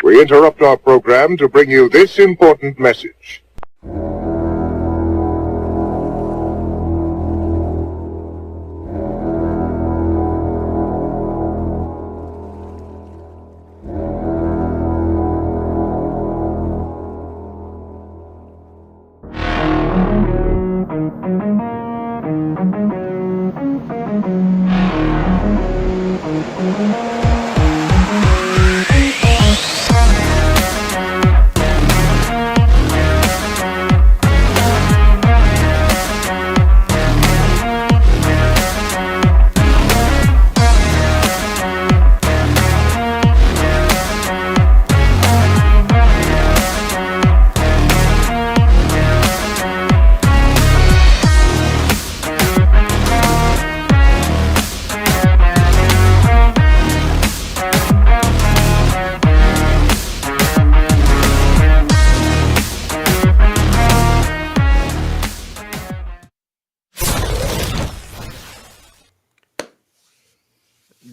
we interrupt our program to bring you this important message.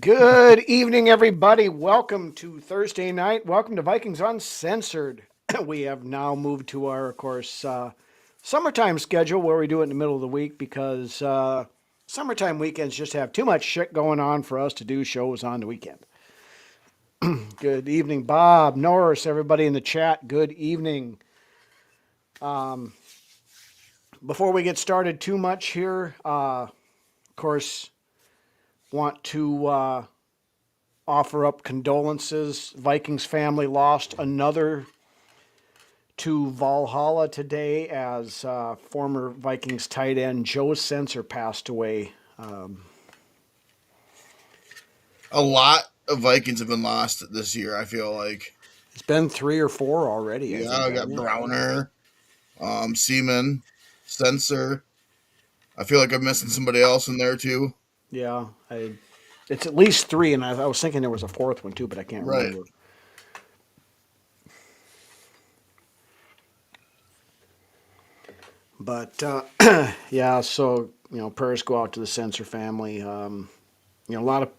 Good evening, everybody. Welcome to Thursday night. Welcome to Vikings Uncensored. We have now moved to our, of course, summertime schedule where we do it in the middle of the week because summertime weekends just have too much shit going on for us to do shows on the weekend. Good evening, Bob, Norris, everybody in the chat. Good evening. Before we get started too much here, of course, want to offer up condolences. Vikings family lost another to Valhalla today as former Vikings tight end Joe Sensor passed away. A lot of Vikings have been lost this year, I feel like. It's been 3 or 4 already. Yeah, I I think, got Browner, Seaman, Sensor. I feel like I'm missing somebody else in there too. Yeah, it's at least 3, and I was thinking there was a 4th one too, but I can't remember. But yeah, so prayers go out to the Sensor family. A lot of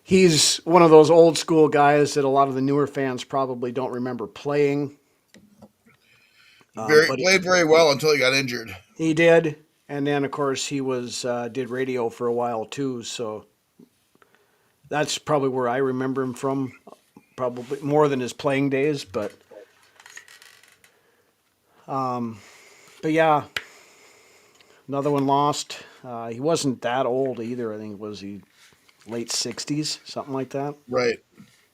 he's one of those old school guys that a lot of the newer fans probably don't remember playing. Played very well until he got injured. He did, and then of course he was did radio for a while too. So that's probably where I remember him from, probably more than his playing days. But yeah, another one lost. He wasn't that old either. I think he late 60s, something like that. Right,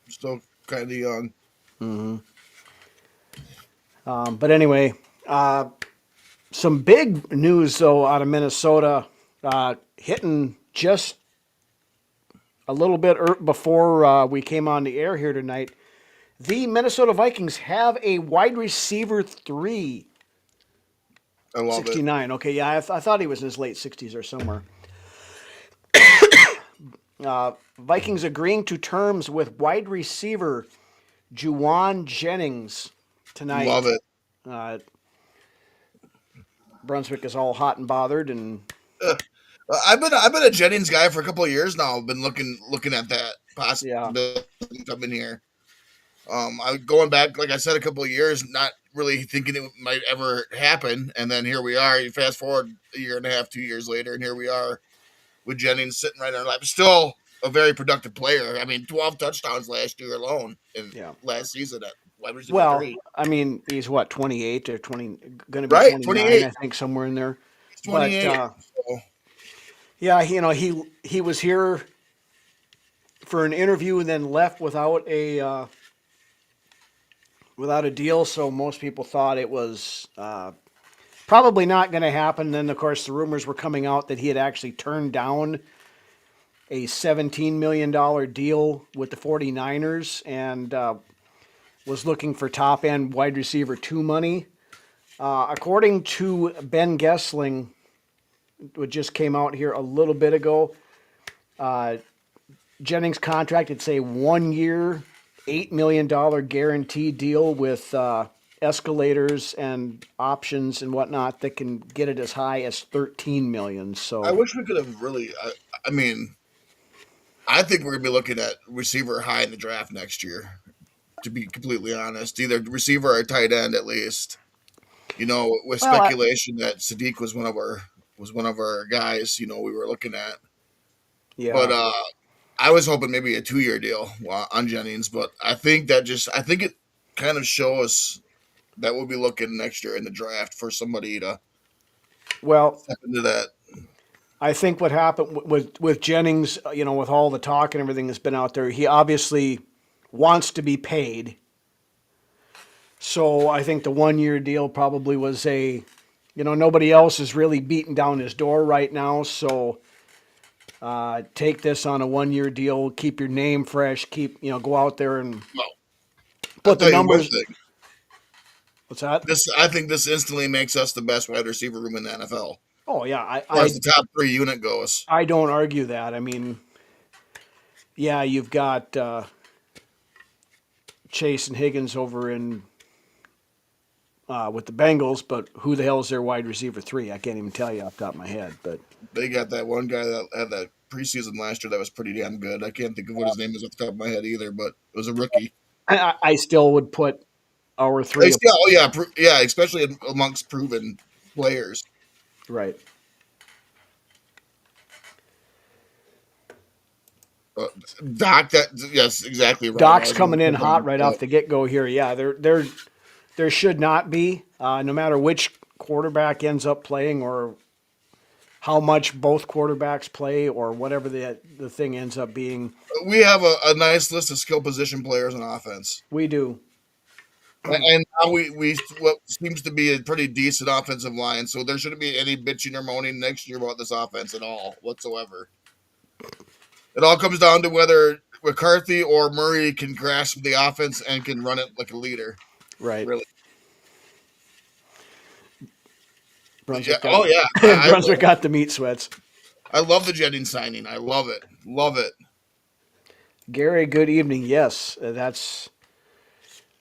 still kind of young. Mm-hmm. But anyway, some big news, though, out of Minnesota, hitting just a little bit before we came on the air here tonight. The Minnesota Vikings have a wide receiver 3. I love 69. Okay, yeah, I thought he was in his late 60s or somewhere. Vikings agreeing to terms with wide receiver Juwan Jennings tonight. Love it. Brunswick is all hot and bothered, and I've been a Jennings guy for a couple of years now. I've been looking at that possibility coming here. I going back, like I said, a couple of years, not really thinking it might ever happen, and then here we are. You fast forward a year and a half, 2 years later, and here we are with Jennings sitting right in our lap. Still a very productive player. I mean, 12 touchdowns last year alone, and last season at wide receiver 3. I mean, he's what, 28 or 20, going to be right, 28, I think, somewhere in there. He's 28. But, yeah, he was here for an interview and then left without a deal. So most people thought it was probably not going to happen. Then, of course, the rumors were coming out that he had actually turned down a $17 million deal with the 49ers and was looking for top-end wide receiver 2 money. According to Ben Gessling, it just came out here a little bit ago, Jennings' contract, it's a 1-year, $8 million guaranteed deal with escalators and options and whatnot that can get it as high as $13 million. So I wish we could have really. I mean, I think we're gonna be looking at receiver high in the draft next year. to be completely honest, either receiver or tight end at least. With Well, speculation that Sadiq was one of our guys. We were looking at, but yeah. I was hoping maybe a 2-year deal on Jennings. But I think it kind of shows that we'll be looking next year in the draft for somebody to Well, step into that. I think what happened with Jennings, with all the talk and everything that's been out there, he obviously wants to be paid. So I think the 1 year deal probably was nobody else is really beating down his door right now. So take this on a 1 year deal, keep your name fresh, go out there and Well, I'll put the tell you one numbers. thing. What's that? I think this instantly makes us the best wide receiver room in the NFL. Oh yeah, As far as the top 3 unit goes. I don't argue that. I mean, yeah, you've got Chase and Higgins over in with the Bengals, but who the hell is their wide receiver 3? I can't even tell you off the top of my head. But They got that one guy that had that preseason last year that was pretty damn good. I can't think of what his name is off the top of my head either, but it was a rookie. I still would put our 3. Yeah, yeah, especially amongst proven players. Right. Doc, yes, exactly right. Doc's coming in hot right off the get go here. Yeah, there should not be, no matter which quarterback ends up playing or how much both quarterbacks play or whatever the thing ends up being. We have a nice list of skill position players on offense. We do. And now we what seems to be a pretty decent offensive line, so there shouldn't be any bitching or moaning next year about this offense at all whatsoever. It all comes down to whether McCarthy or Murray can grasp the offense and can run it like a leader. Right. Really. Brunswick Brunswick got the meat sweats. I love the Jennings signing. I love it. Love it. Gary, good evening. Yes,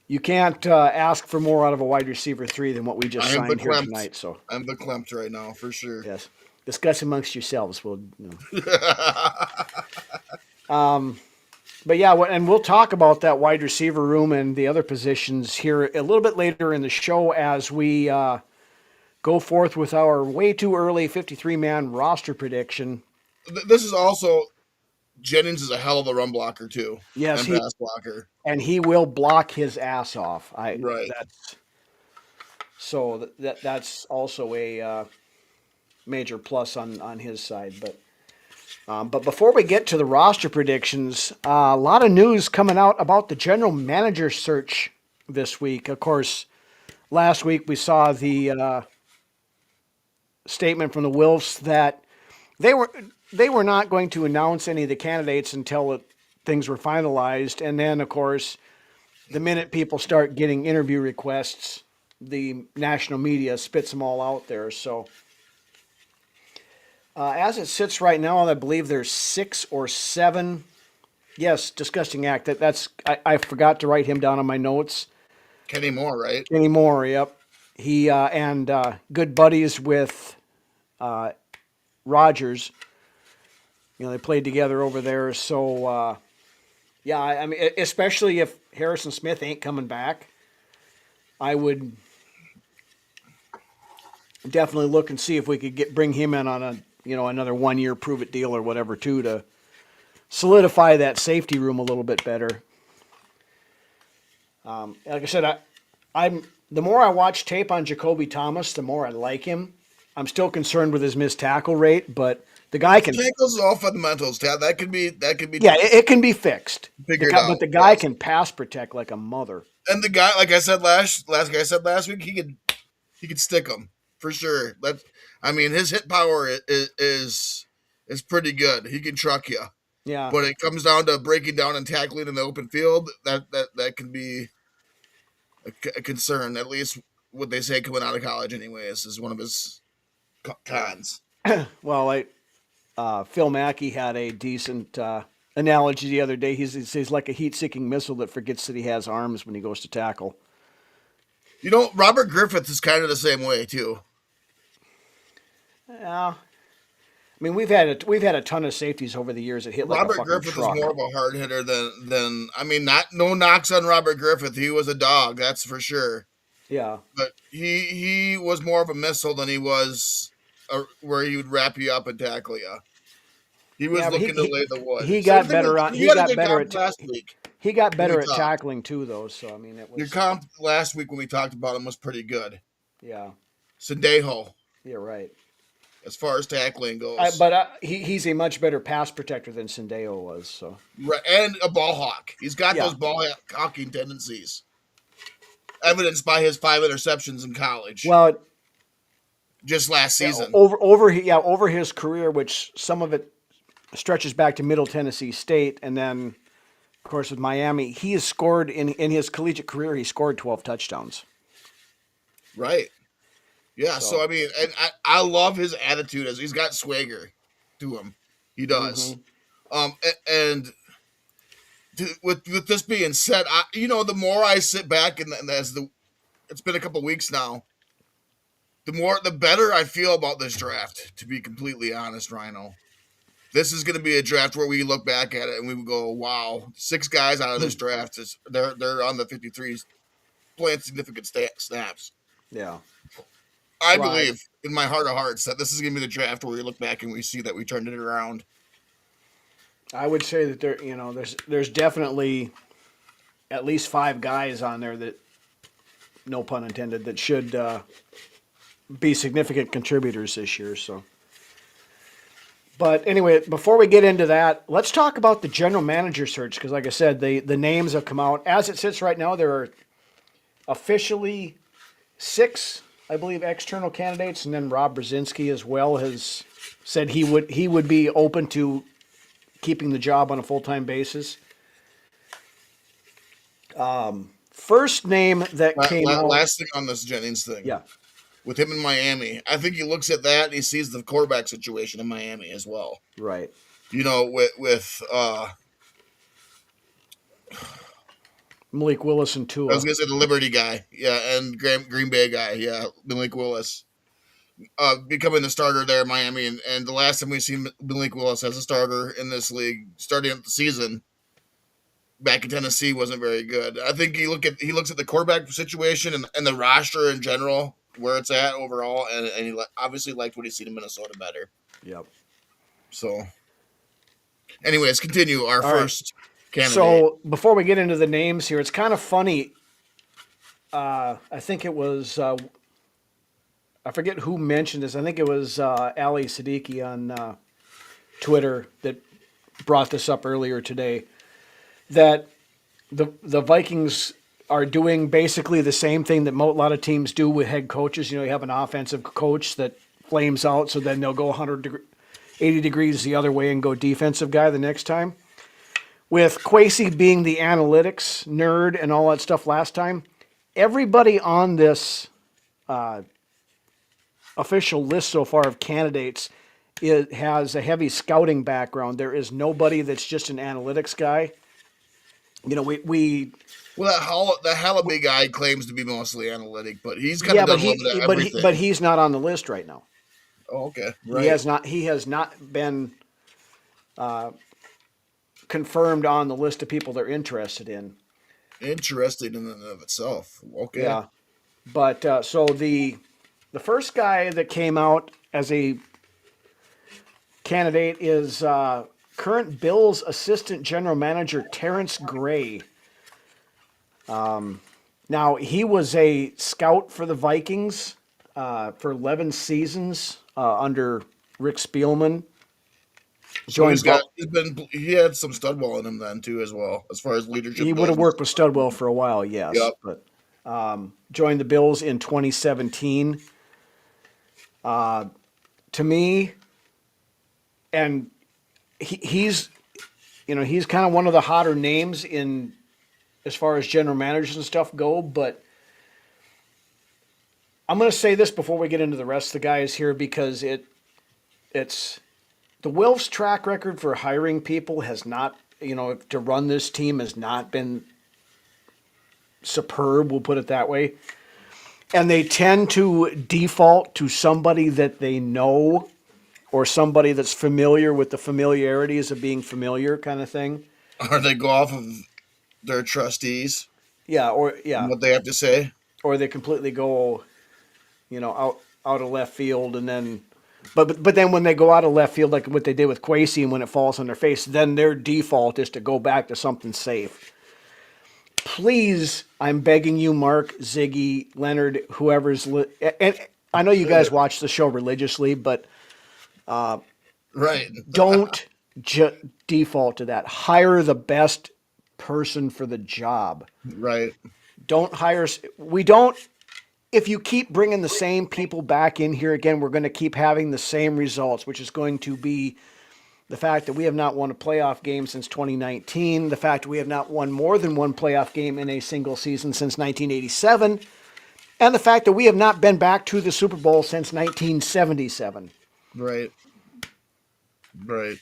you can't ask for more out of a wide receiver 3 than what we just signed here tonight. So I'm verklempt right now for sure. Yes, discuss amongst yourselves. But yeah, and we'll talk about that wide receiver room and the other positions here a little bit later in the show as we go forth with our way too early 53-man roster prediction. This is also Jennings is a hell of a run blocker too. Yes, and pass blocker, and he will block his ass off. Right. That's also a major plus on his side. But before we get to the roster predictions, a lot of news coming out about the general manager search this week. Of course, last week we saw the statement from the Wilfs that they were not going to announce any of the candidates until things were finalized. And then, of course, the minute people start getting interview requests, the national media spits them all out there. So as it sits right now, I believe there's 6 or 7. Yes, disgusting act. I forgot to write him down on my notes. Kenny Moore, right? Kenny Moore, yep. He and good buddies with Rogers. They played together over there. So, yeah, I mean, especially if Harrison Smith ain't coming back, I would definitely look and see if we could bring him in on another 1 year prove it deal or whatever too to solidify that safety room a little bit better. Like I said, I'm the more I watch tape on Jacoby Thomas, the more I like him. I'm still concerned with his missed tackle rate, but the guy can. Tackles are all fundamentals. That could be. Yeah, it can be fixed. Figured out. But the guy can pass protect like a mother. And the guy, like I said last week, he could stick him for sure. His hit power is pretty good. He can truck you. Yeah. But it comes down to breaking down and tackling in the open field. That can be a concern. At least what they say coming out of college, anyways, is one of his cons. Well, Phil Mackey had a decent analogy the other day. He's like a heat-seeking missile that forgets that he has arms when he goes to tackle. Robert Griffith is kind of the same way too. Yeah, I mean, we've had a ton of safeties over the years that hit like a Robert fucking Griffith truck. is more of a hard hitter than I mean, not no knocks on Robert Griffith. He was a dog, that's for sure. Yeah, But he was more of a missile than he was where he would wrap you up and tackle you. He was yeah, but looking to lay the wood. he So the got thing better is, on. you He had a got good better comp at last week he got when we better at talked. tackling too, though. So I mean, it Your was comp last week when we talked about him was pretty good. yeah, Sendejo, you're right. as far as tackling goes. But he's a much better pass protector than Sendeo was. So Right, and a ball hawk. He's got yeah, those ball hawking tendencies, evidenced by his 5 interceptions in college well, just last yeah, season. over his career, which some of it stretches back to Middle Tennessee State, and then of course with Miami, he has scored in his collegiate career. He scored 12 touchdowns. Right. Yeah. So, So I mean, and I love his attitude as he's got swagger to him. He does. And with this being said, the more I sit back and it's been a couple weeks now, the better I feel about this draft. To be completely honest, Rhino, this is going to be a draft where we look back at it and we would go, "Wow, 6 guys out of this draft they're on the 53s playing significant snaps." yeah. I believe in my heart of hearts that this is going to be the draft where we look back and we see that we turned it around. I would say that there's definitely at least 5 guys on there that, no pun intended, that should be significant contributors this year. So, but anyway, before we get into that, let's talk about the general manager search because, like I said, the names have come out. As it sits right now, there are officially 6, I believe, external candidates, and then Rob Brzezinski as well has said he would be open to keeping the job on a full-time basis. First name that came out. Last thing on this Jennings thing. Yeah. With him in Miami, I think he looks at that and he sees the quarterback situation in Miami as well. Right. With Malik Willis and Tua. I was gonna say the Liberty guy, yeah, and Green Bay guy, yeah, Malik Willis, becoming the starter there in Miami, and the last time we seen Malik Willis as a starter in this league, starting at the season back in Tennessee, wasn't very good. I think he looks at the quarterback situation and the roster in general, where it's at overall, and he obviously liked what he's seen in Minnesota better. Yep. So, anyways, continue our All first candidate. So before we get into the names here, it's kind of funny. I think it was I forget who mentioned this. I think it was Ali Siddiqui on Twitter that brought this up earlier today. That the Vikings are doing basically the same thing that a lot of teams do with head coaches. You have an offensive coach that flames out, so then they'll go 180 degrees the other way and go defensive guy the next time. With Kwesi being the analytics nerd and all that stuff last time, everybody on this official list so far of candidates has a heavy scouting background. There is nobody that's just an analytics guy. Well, that Hallaby guy claims to be mostly analytic, but he's kind of done a little bit of everything. But he's not on the list right now. Oh, okay, right. He has not been confirmed on the list of people they're interested in. Interesting in and of itself. Okay. Yeah, but so the first guy that came out as a candidate is current Bills assistant general manager Terrence Gray. Now, he was a scout for the Vikings for 11 seasons under Rick Spielman. So he had some Studwell in him then too, as well, as far as leadership. He would have worked with Studwell for a while, yes. Yep. But joined the Bills in 2017. To me, and he's kind of one of the hotter names in as far as general managers and stuff go, but I'm going to say this before we get into the rest of the guys here because it's the Wilfs' track record for hiring people has not, to run this team has not been superb, we'll put it that way. And they tend to default to somebody that they know or somebody that's familiar with the familiarities of being familiar, kind of thing. Or they go off of their trustees Yeah, and what they have to say. or they completely go, out of left field, and then, but then when they go out of left field, like what they did with Quasey, and when it falls on their face, then their default is to go back to something safe. Please, I'm begging you, Mark, Ziggy, Leonard, whoever's, and I know you guys watch the show religiously, but Right. don't default to that. Hire the best person for the job. Right. Don't hire. We don't. If you keep bringing the same people back in here again, we're going to keep having the same results, which is going to be the fact that we have not won a playoff game since 2019, the fact that we have not won more than one playoff game in a single season since 1987, and the fact that we have not been back to the Super Bowl since 1977. Right. Right.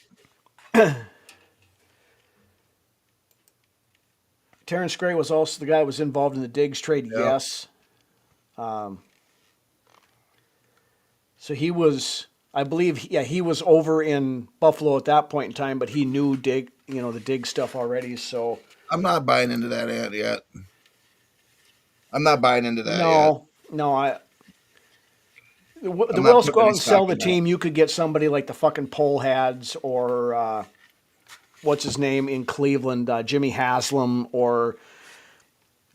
Terrence Gray was also the guy who was involved in the Diggs trade, Yep. yes. So he was, I believe, he was over in Buffalo at that point in time, but he knew the Diggs stuff already. So I'm not buying into that ad yet. I'm not buying into that yet. no, the Wills go out and sell the team. You could get somebody like the fucking Poleheads or what's his name in Cleveland, Jimmy Haslam or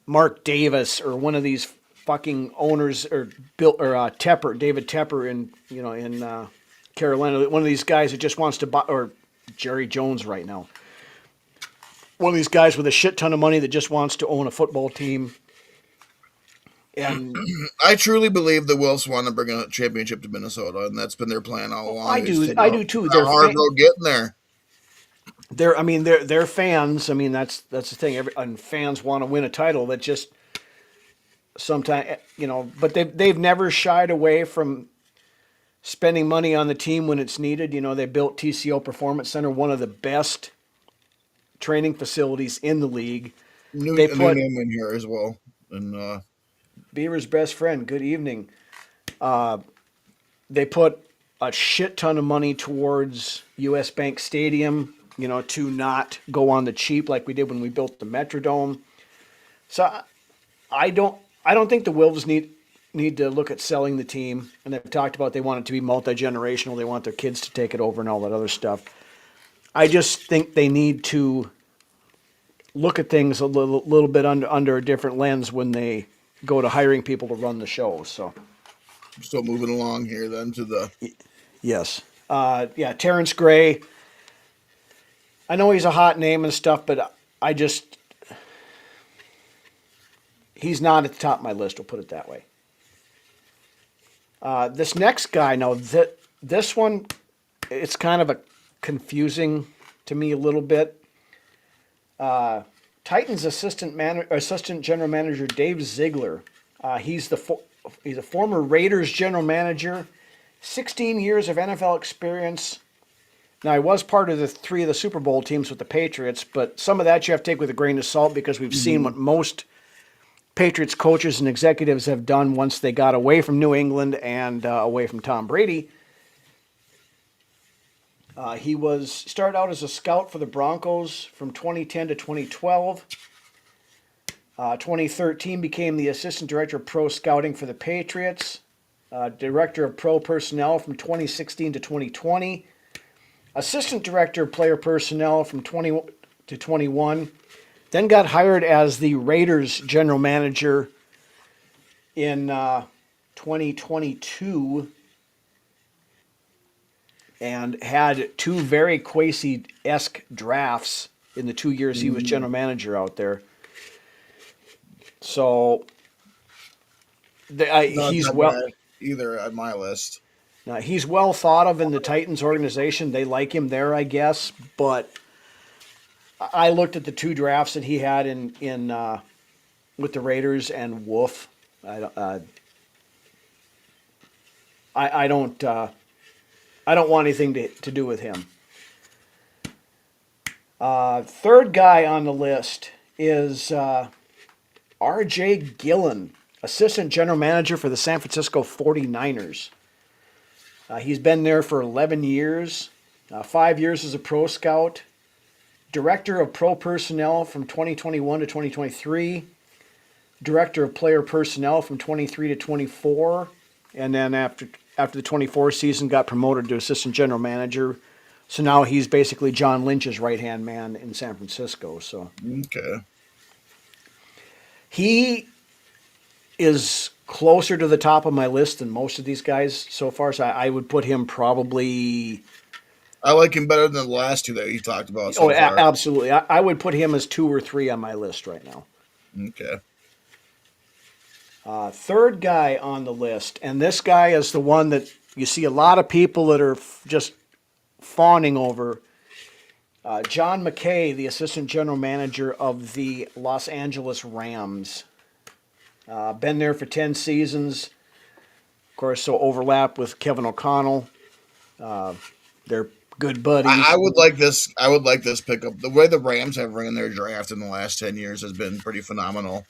Mark Davis or one of these fucking owners or David Tepper in Carolina. One of these guys that just wants to buy, or Jerry Jones right now. One of these guys with a shit ton of money that just wants to own a football team. And I truly believe the Wills want to bring a championship to Minnesota, and that's been their plan all along. I do too. They're hard road getting there. They're fans. I mean, that's the thing. And fans want to win a title. That just sometimes, but they've never shied away from spending money on the team when it's needed. They built TCO Performance Center, one of the best training facilities in the league. They put name in here as well. And Beaver's best friend. Good evening. They put a shit ton of money towards US Bank Stadium, to not go on the cheap like we did when we built the Metrodome. So I don't think the Wolves need to look at selling the team. And they've talked about they want it to be multi-generational. They want their kids to take it over and all that other stuff. I just think they need to look at things a little bit under a different lens when they go to hiring people to run the show. So still moving along here then to the... Yes. Terrence Gray. I know he's a hot name and stuff, but he's not at the top of my list, we'll put it that way. This next guy, now, this one, it's kind of confusing to me a little bit. Titans assistant general manager Dave Ziegler. He's a former Raiders general manager, 16 years of NFL experience. Now, I was part of the 3 of the Super Bowl teams with the Patriots, but some of that you have to take with a grain of salt because we've seen what most Patriots coaches and executives have done once they got away from New England and away from Tom Brady. He started out as a scout for the Broncos from 2010 to 2012. 2013 became the assistant director of pro scouting for the Patriots. Director of pro personnel from 2016 to 2020. Assistant director of player personnel from 20 to 21. Then got hired as the Raiders general manager in 2022 and had 2 very Quasey-esque drafts in the 2 years he was general manager out there. So he's either on my list. Now, he's well thought of in the Titans organization. They like him there, I guess. But I looked at the 2 drafts that he had in with the Raiders, and woof, I don't want anything to do with him. Third guy on the list is R.J. Gillen, assistant general manager for the San Francisco 49ers. He's been there for 11 years, 5 years as a pro scout, director of pro personnel from 2021 to 2023, director of player personnel from 23 to 24, and then after the 24 season got promoted to assistant general manager. So now he's basically John Lynch's right-hand man in San Francisco. So Okay. he is closer to the top of my list than most of these guys so far. So I would put him probably. I like him better than the last two that you talked about Oh, so far. absolutely. I would put him as 2 or 3 on my list right now. Okay. Third guy on the list, and this guy is the one that you see a lot of people that are just fawning over. John McKay, the assistant general manager of the Los Angeles Rams. Been there for 10 seasons. Of course, so overlap with Kevin O'Connell. They're good buddies. I would like this. I would like this pickup. The way the Rams have ran their draft in the last 10 years has been pretty phenomenal.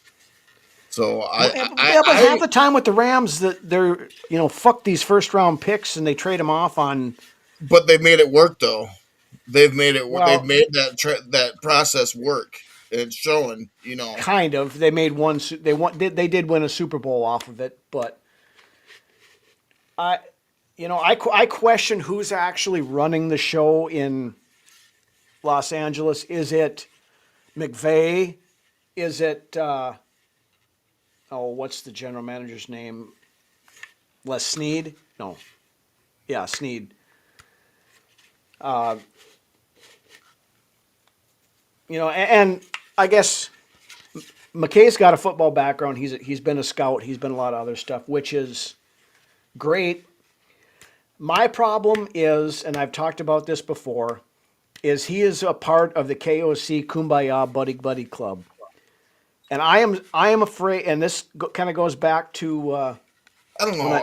So but half the time with the Rams, that they're fuck these first round picks and they trade them off on. But they've made it work though. They've made it. Well, they've made that process work. It's showing. Kind of. They made one. They did win a Super Bowl off of it, but I question who's actually running the show in Los Angeles. Is it McVay? Is it what's the general manager's name? Les Snead? No. Yeah, Snead. And I guess McKay's got a football background. He's been a scout. He's been a lot of other stuff, which is great. My problem is, and I've talked about this before, is he is a part of the KOC Kumbaya Buddy Buddy Club. And I am afraid, and this kind of goes back to I don't know.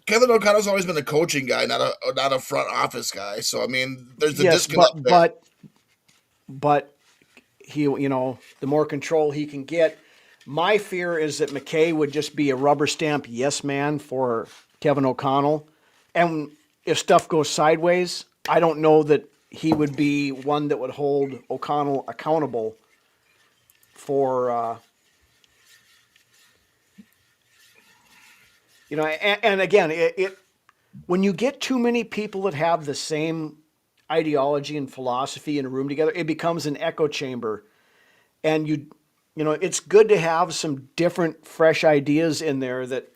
Kevin O'Connell's always been a coaching guy, not a front office guy. So I mean, there's the disconnect there. But he, the more control he can get. My fear is that McKay would just be a rubber stamp yes man for Kevin O'Connell, and if stuff goes sideways, I don't know that he would be one that would hold O'Connell accountable for. And again, it when you get too many people that have the same ideology and philosophy in a room together, it becomes an echo chamber, and it's good to have some different, fresh ideas in there. That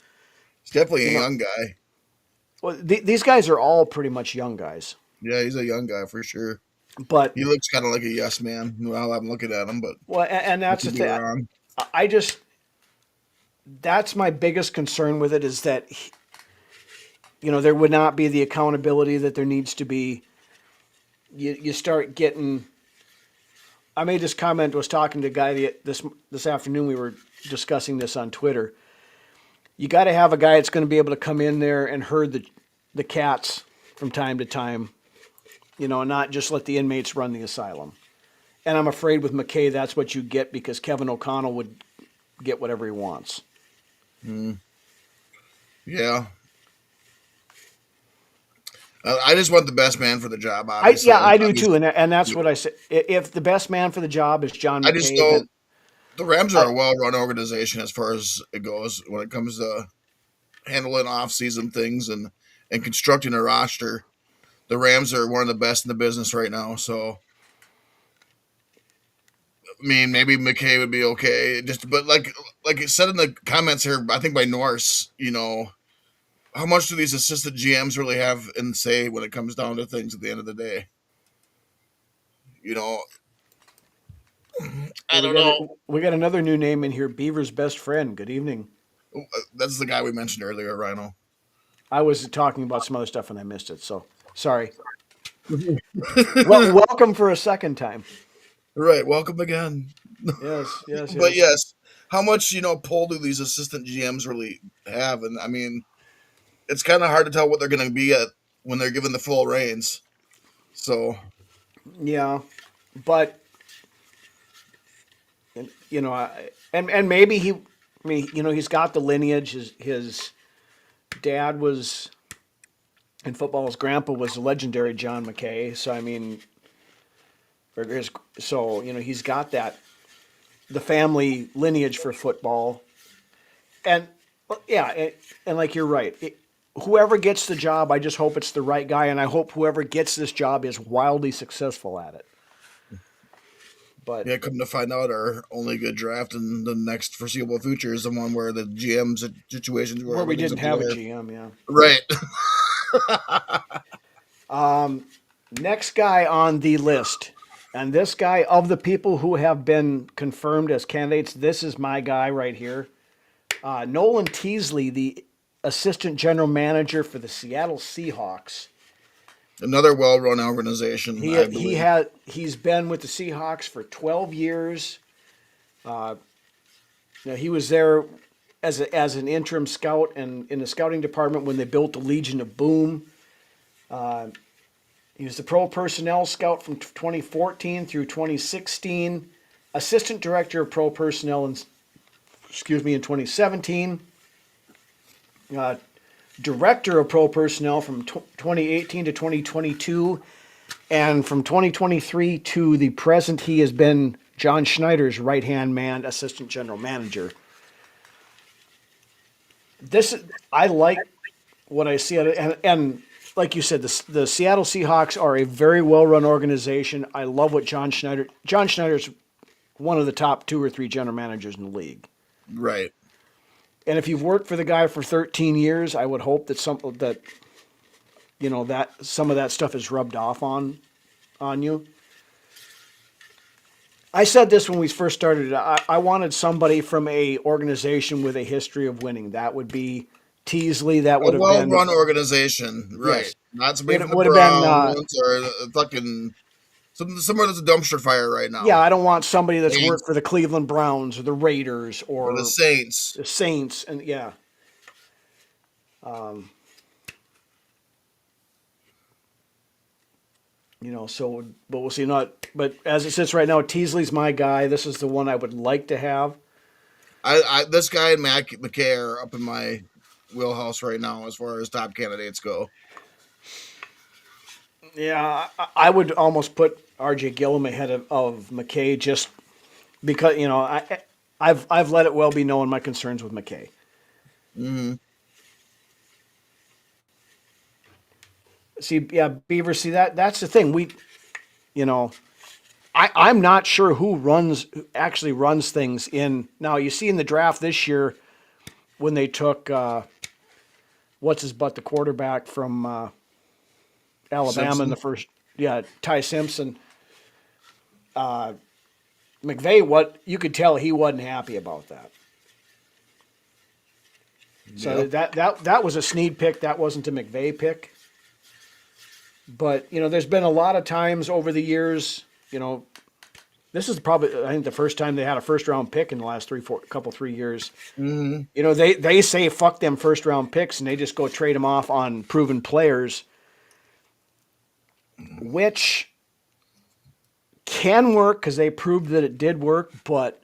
he's definitely a young guy. Well, these guys are all pretty much young guys. Yeah, he's a young guy for sure. But he looks kind of like a yes man while I'm looking at him. But and that's the thing. That's my biggest concern with it, is that there would not be the accountability that there needs to be. You start getting. I made this comment. Was talking to a guy this afternoon. We were discussing this on Twitter. You got to have a guy that's going to be able to come in there and herd the cats from time to time, and not just let the inmates run the asylum. And I'm afraid with McKay, that's what you get, because Kevin O'Connell would get whatever he wants. Yeah. I just want the best man for the job, obviously. I do too, and that's what I said. If the best man for the job is John McKay, I just know the Rams are a well-run organization as far as it goes when it comes to handling off-season things and constructing a roster. The Rams are one of the best in the business right now, so I mean, maybe McKay would be okay. But like it said in the comments here, I think by Norse, how much do these assistant GMs really have in say when it comes down to things at the end of the day? I don't know. We got another new name in here, Beaver's best friend. Good evening. That's the guy we mentioned earlier, Rhino. I was talking about some other stuff and I missed it, so sorry. Well, welcome for a second time. Right, welcome again. Yes. But yes, how much pull do these assistant GMs really have? And I mean, it's kind of hard to tell what they're going to be at when they're given the full reins. So, yeah, but and maybe he's got the lineage. His dad was in football. His grandpa was the legendary John McKay. So I mean, he's got the family lineage for football, and yeah, and like you're right. Whoever gets the job, I just hope it's the right guy, and I hope whoever gets this job is wildly successful at it. But yeah, come to find out, our only good draft in the next foreseeable future is the one where the GM situations where we didn't have a GM, yeah. Right. Next guy on the list, and this guy, of the people who have been confirmed as candidates, this is my guy right here. Nolan Teasley, the assistant general manager for the Seattle Seahawks. Another well-run organization. He's been with the Seahawks for 12 years. He was there as an interim scout and in the scouting department when they built the Legion of Boom. He was the pro personnel scout from 2014 through 2016, assistant director of pro personnel in 2017. Director of pro personnel from 2018 to 2022, and from 2023 to the present, he has been John Schneider's right-hand man, assistant general manager. I like what I see at it, and like you said, the Seattle Seahawks are a very well-run organization. I love what John Schneider's one of the top 2 or 3 general managers in the league. Right. And if you've worked for the guy for 13 years, I would hope that some of that stuff is rubbed off on you. I said this when we first started. I wanted somebody from a organization with a history of winning. That would be Teasley. That would have been a well-run organization, right? Yes. Not somebody from the Browns or the fucking somewhere that's a dumpster fire right now. Yeah, I don't want somebody that's worked for the Cleveland Browns or the Raiders or the Saints. The Saints, and yeah. But we'll see. But as it sits right now, Teasley's my guy. This is the one I would like to have. This guy and McKay are up in my wheelhouse right now as far as top candidates go. Yeah, I would almost put R.J. Gillum ahead of McKay just because I've let it well be known my concerns with McKay. Mm-hmm. See, yeah, Beaver. See that's the thing. I'm not sure who actually runs things in. Now you see in the draft this year when they took the quarterback from Alabama Simpson. in the first, Ty Simpson. McVay, you could tell he wasn't happy about that. So that was a Snead pick. That wasn't a McVay pick. But there's been a lot of times over the years. This is probably I think the first time they had a first round pick in the last 3 years. Mm-hmm. They say fuck them first round picks and they just go trade them off on proven players, which can work because they proved that it did work, but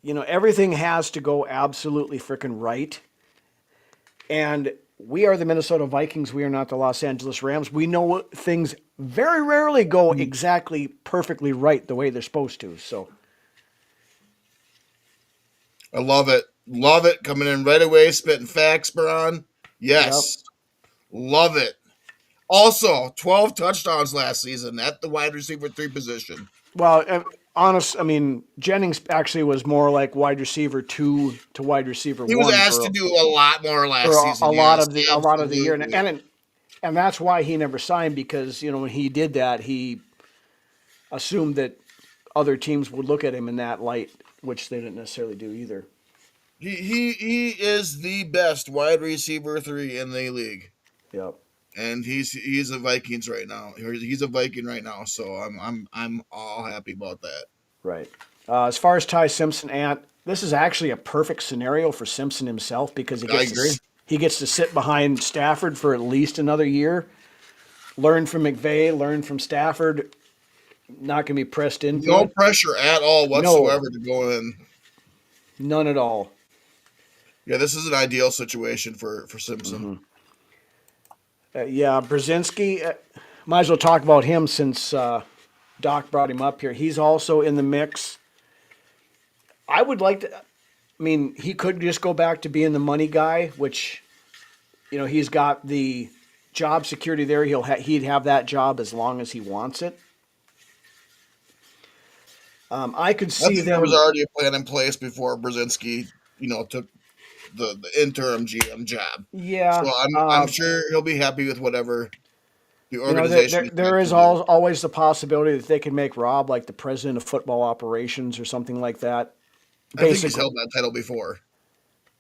everything has to go absolutely freaking right. And we are the Minnesota Vikings. We are not the Los Angeles Rams. We know things very rarely go exactly perfectly right the way they're supposed to. So I love it. Love it. Coming in right away, spitting facts, Baron. Yes. Yep. Love it. Also, 12 touchdowns last season at the wide receiver 3 position. Well, Jennings actually was more like wide receiver 2 to wide receiver 1. He was asked to do a lot more last season. A lot of the year, and that's why he never signed, because when he did that, he assumed that other teams would look at him in that light, which they didn't necessarily do either. He is the best wide receiver 3 in the league. Yep. And he's a Vikings right now. He's a Viking right now, so I'm all happy about that. Right. As far as Ty Simpson, this is actually a perfect scenario for Simpson himself because he gets to sit behind Stafford for at least another year, learn from McVay, learn from Stafford. Not going to be pressed into no pressure at all whatsoever to go in. None at all. Yeah, this is an ideal situation for Simpson. Yeah, Brzezinski. Might as well talk about him since Doc brought him up here. He's also in the mix. I would like to. I mean, he could just go back to being the money guy, which, he's got the job security there. He'd have that job as long as he wants it. I could I see think there was them. already a plan in place before Brzezinski, took the interim GM job. So Yeah, I'm sure he'll be happy with whatever the there, organization there, there decides is to do. always the possibility that they could make Rob like the president of football operations or something like that. I think he's Basically, held that title before.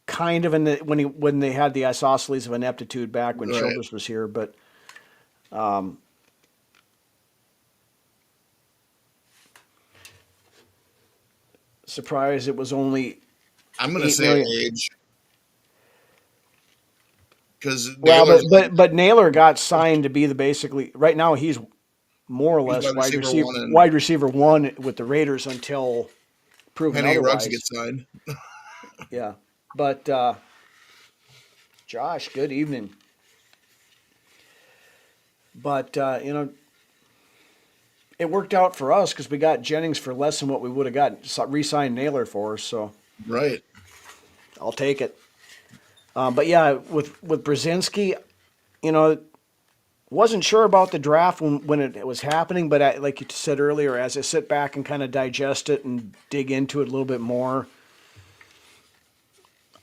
kind of in the when they had the isosceles of ineptitude back when Right. Childress was here, but surprised it was only I'm going to 8 say million. age. Because Well, Naylor's but Naylor got signed to be the basically right now he's more or he's less wide receiver one, and wide receiver one with the Raiders until proven Penny Ruggs otherwise. gets signed. Yeah, but Josh, good evening. But it worked out for us because we got Jennings for less than what we would have got re-signed Naylor for. So Right. I'll take it. But yeah, with Brzezinski, wasn't sure about the draft when it was happening, but like you said earlier, as I sit back and kind of digest it and dig into it a little bit more,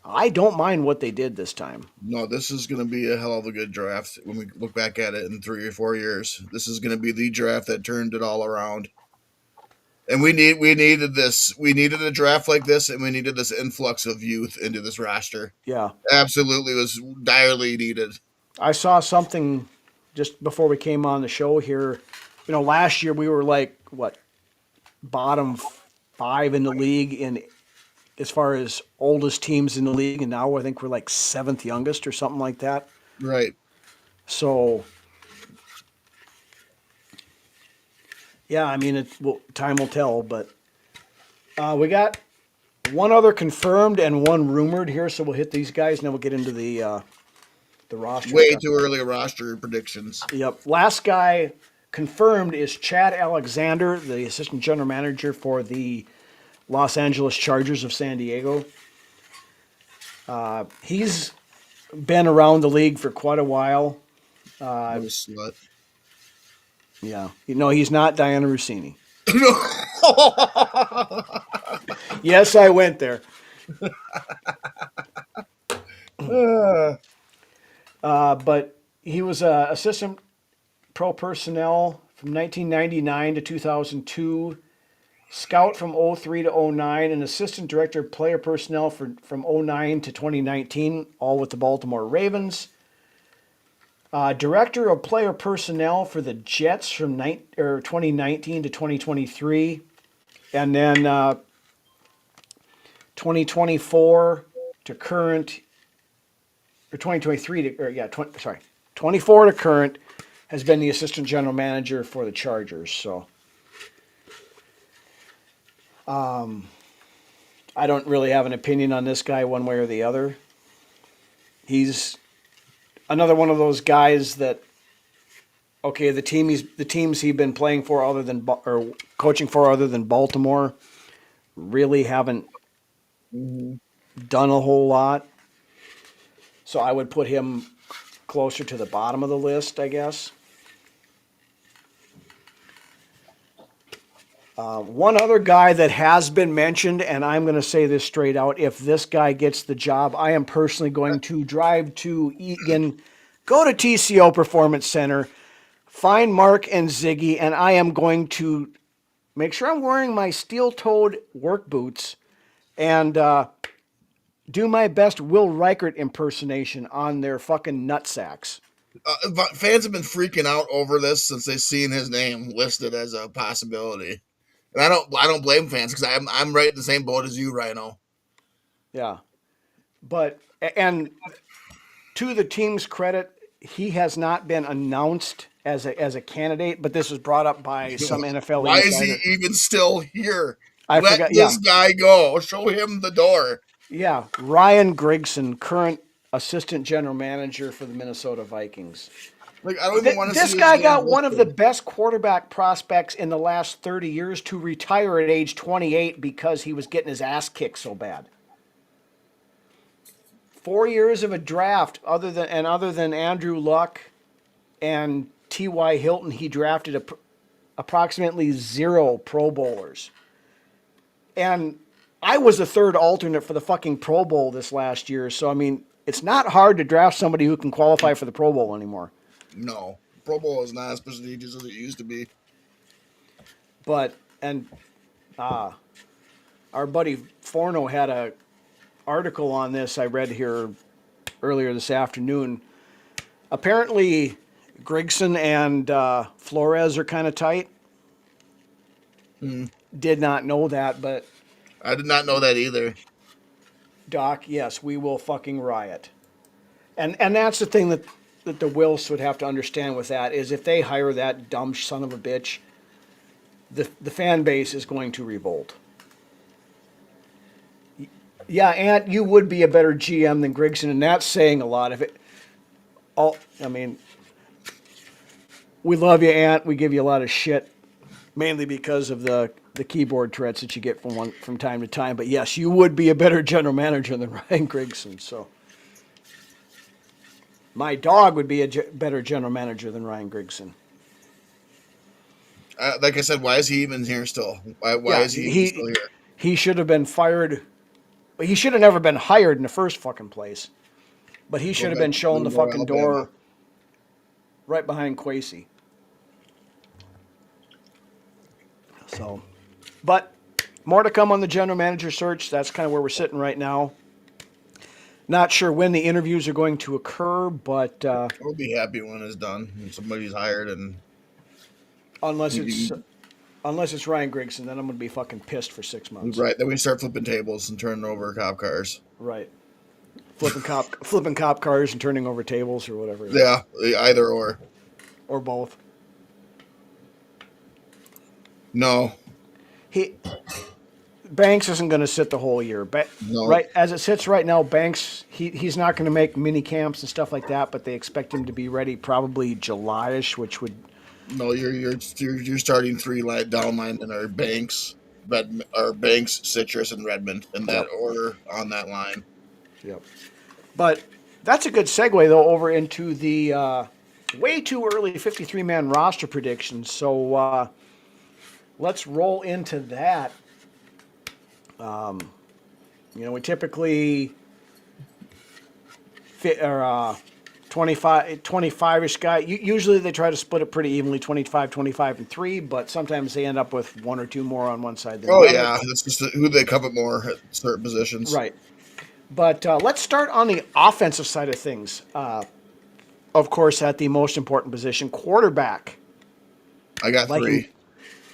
I don't mind what they did this time. No, this is going to be a hell of a good draft when we look back at it in 3 or 4 years. This is going to be the draft that turned it all around. And we needed this. We needed a draft like this, and we needed this influx of youth into this roster. Yeah. Absolutely was direly needed. I saw something just before we came on the show here. Last year we were like, what, bottom 5 in the league in as far as oldest teams in the league, and now I think we're like 7th youngest or something like that. Right. So, yeah, I mean, time will tell, but we got one other confirmed and one rumored here, so we'll hit these guys, and then we'll get into the roster Way stuff. too early roster predictions. Yep. Last guy confirmed is Chad Alexander, the assistant general manager for the Los Angeles Chargers of San Diego. He's been around the league for quite a while. What a slut. Yeah. He's not Diana Rossini. Yes, I went there. But he was assistant pro personnel from 1999 to 2002, scout from 03 to 09, and assistant director of player personnel from 09 to 2019, all with the Baltimore Ravens. Director of player personnel for the Jets from 2019 to 2023, and then 2024 to current, or 2023 to, 24 to current, has been the assistant general manager for the Chargers. So, I don't really have an opinion on this guy one way or the other. He's another one of those guys that, okay, the teams he's been playing for other than or coaching for other than Baltimore really haven't done a whole lot. So I would put him closer to the bottom of the list, I guess. One other guy that has been mentioned, and I'm going to say this straight out, if this guy gets the job, I am personally going to drive to Eagan, go to TCO Performance Center, find Mark and Ziggy, and I am going to make sure I'm wearing my steel-toed work boots and do my best Will Reichert impersonation on their fucking nutsacks. Fans have been freaking out over this since they've seen his name listed as a possibility. And I don't blame fans because I'm right in the same boat as you, Rhino. Yeah. But, and to the team's credit, he has not been announced as a candidate, but this was brought up by some NFL Why insider. is he even still here? I Let forgot. this guy go. Show him the door. Yeah. Ryan Grigson, current assistant general manager for the Minnesota Vikings. Like, I don't even want to see This his guy name got one of the listed. best quarterback prospects in the last 30 years to retire at age 28 because he was getting his ass kicked so bad. 4 years of a draft, other than Andrew Luck and T.Y. Hilton, he drafted approximately 0 Pro Bowlers. And I was the third alternate for the fucking Pro Bowl this last year. So, I mean, it's not hard to draft somebody who can qualify for the Pro Bowl anymore. No, Pro Bowl is not as prestigious as it used to be. But, and our buddy Forno had a article on this I read here earlier this afternoon. Apparently, Grigson and Flores are kind of tight. Did not know that, but I did not know that either. Doc, yes, we will fucking riot. And that's the thing that the Wills would have to understand with that is if they hire that dumb son of a bitch, the fan base is going to revolt. Yeah, Ant, you would be a better GM than Grigson, and that's saying a lot. If it, all, I mean, we love you, Ant. We give you a lot of shit, mainly because of the keyboard threats that you get from time to time. But yes, you would be a better general manager than Ryan Grigson. So my dog would be a better general manager than Ryan Grigson. Like I said, why is he even here still? Why is he even still here? He should have been fired. He should have never been hired in the first fucking place. But he should have been shown the fucking door right behind Kwesi. So, but more to come on the general manager search. That's kind of where we're sitting right now. Not sure when the interviews are going to occur, but I'll be happy when it's done and somebody's hired. And unless it's Ryan Grigson, then I'm going to be fucking pissed for 6 months. Right, then we start flipping tables and turning over cop cars. Right, flipping cop cars and turning over tables or whatever. Yeah, either or both. No, Banks isn't going to sit the whole year. No. Right as it sits right now, Banks he's not going to make mini camps and stuff like that, but they expect him to be ready probably July-ish, which would. No, you're starting 3 down linemen are Banks, Citrus, and Redmond in that order on that line. Yep. But that's a good segue though over into the way too early 53-man roster predictions. So let's roll into that. We typically 25-ish guy. Usually they try to split it pretty evenly, 25, and 3, but sometimes they end up with 1 or 2 more on one side than the other. Yeah, that's just who they covet more at certain positions. Right. But let's start on the offensive side of things. Of course, at the most important position, quarterback. I got 3.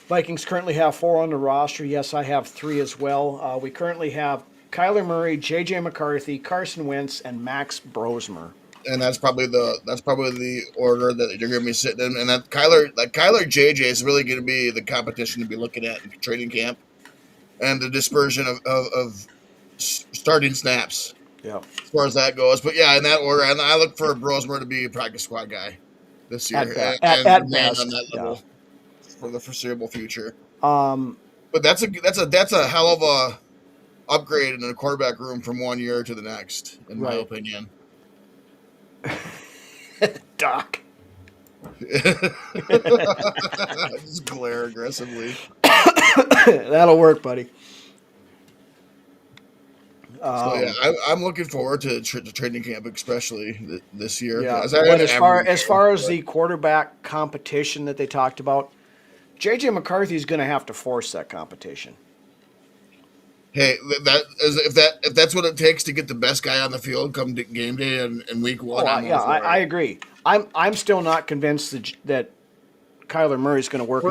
Vikings currently have 4 on the roster. Yes, I have 3 as well. We currently have Kyler Murray, J.J. McCarthy, Carson Wentz, and Max Brosmer. And that's probably the order that you're going to be sitting in. And that Kyler J.J. is really going to be the competition to be looking at in training camp, and the dispersion of starting snaps. Yeah, as far as that goes. But yeah, in that order, and I look for Brosmer to be a practice squad guy this year at best on that level for the foreseeable future. But that's a hell of a upgrade in the quarterback room from 1 year to the next, in my opinion. Doc. Just glare aggressively. That'll work, buddy. I'm looking forward to training camp, especially this year. Yeah, but as far as the quarterback competition that they talked about, J.J. McCarthy is going to have to force that competition. Hey, if that's what it takes to get the best guy on the field come game day and week 1. I agree. I'm still not convinced that Kyler Murray is going to work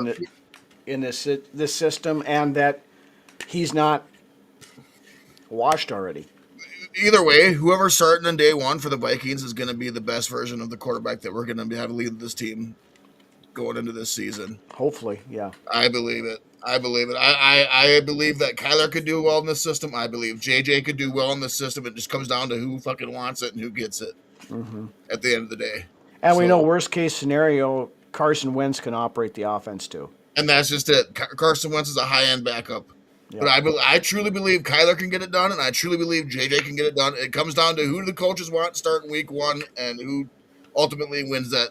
in this system, and that he's not washed already. Either way, whoever's starting on day 1 for the Vikings is going to be the best version of the quarterback that we're going to have lead this team going into this season. Hopefully, yeah. I believe it. I believe that Kyler could do well in this system. I believe JJ could do well in this system. It just comes down to who fucking wants it and who gets it at the end of the day. And we know worst case scenario, Carson Wentz can operate the offense too. And that's just it. Carson Wentz is a high end backup. Yep. But I truly believe Kyler can get it done, and I truly believe JJ can get it done. It comes down to who the coaches want to start in week 1 and who ultimately wins that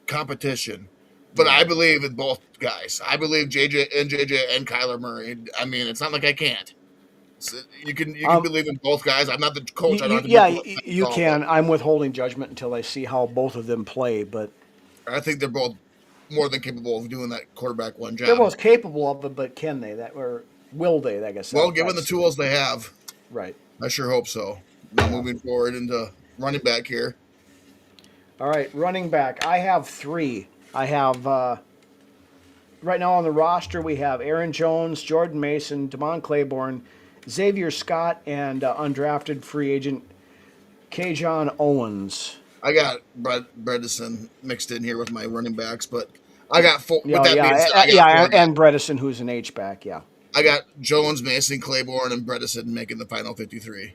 competition. But I believe in both guys. I believe JJ and Kyler Murray. I mean, it's not like I can't. So you can believe in both guys. I'm not the coach. I don't have to you can. I'm withholding judgment until I see how both of them play. But I think they're both more than capable of doing that quarterback one job. They're both capable of it, but can they? Or will they? I guess. Well, given the tools they have, right. I sure hope so. Now moving forward into running back here. All right, running back. I have 3. I have right now on the roster we have Aaron Jones, Jordan Mason, Damon Claiborne, Xavier Scott, and undrafted free agent Kajon Owens. I got Bredesen mixed in here with my running backs, but I got 4. Being said, and Bredesen, who's an H-back, yeah. I got Jones, Mason, Claiborne, and Bredesen making the final 53.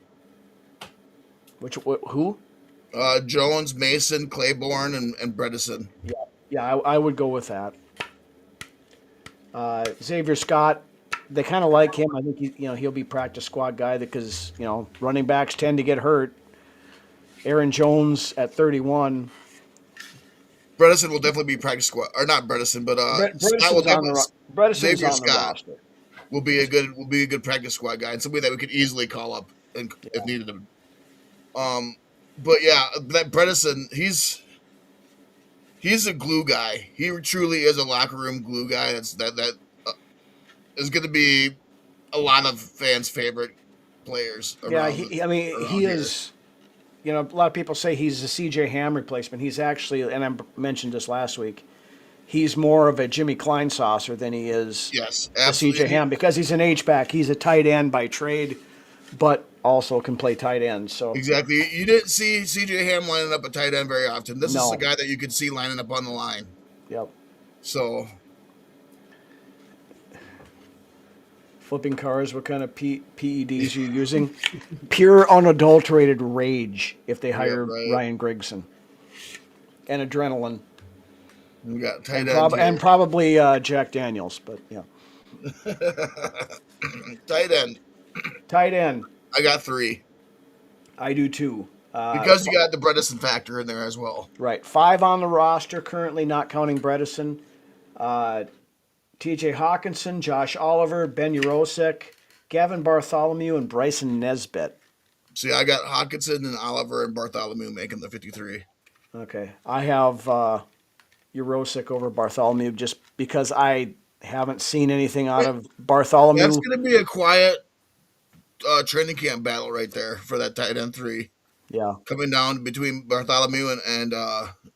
Who? Jones, Mason, Claiborne, and Bredesen. Yeah, I would go with that. Xavier Scott, they kind of like him. I think he'll be practice squad guy because running backs tend to get hurt. Aaron Jones at 31. Bredesen will definitely be practice squad, or not Bredesen, but Bredeson's on the roster. Will be a good practice squad guy and somebody that we could easily call up if needed him. But yeah, that Bredesen, he's a glue guy. He truly is a locker room glue guy. That is going to be a lot of fans' favorite players. He is. A lot of people say he's a C.J. Ham replacement. He's actually, and I mentioned this last week, he's more of a Jimmy Kleinsasser than he is a C.J. Ham because he's an H-back. He's a tight end by trade, but also can play tight end. So exactly. You didn't see C.J. Ham lining up a tight end very often. This is the guy that you could see lining up on the line. Yep. So flipping cars, what kind of PEDs are you using? Pure unadulterated rage if they hire Ryan Grigson. And adrenaline. We got tight end and probably Jack Daniels, but yeah. Tight end. I got 3. I do too. Because you got the Bredesen factor in there as well. Right. 5 on the roster currently, not counting Bredesen. T.J. Hawkinson, Josh Oliver, Ben Urosek, Gavin Bartholomew, and Bryson Nesbitt. See, I got Hawkinson and Oliver and Bartholomew making the 53. Okay. I have Urosek over Bartholomew just because I haven't seen anything out of Bartholomew. That's going to be a quiet training camp battle right there for that tight end 3. Yeah. Coming down between Bartholomew and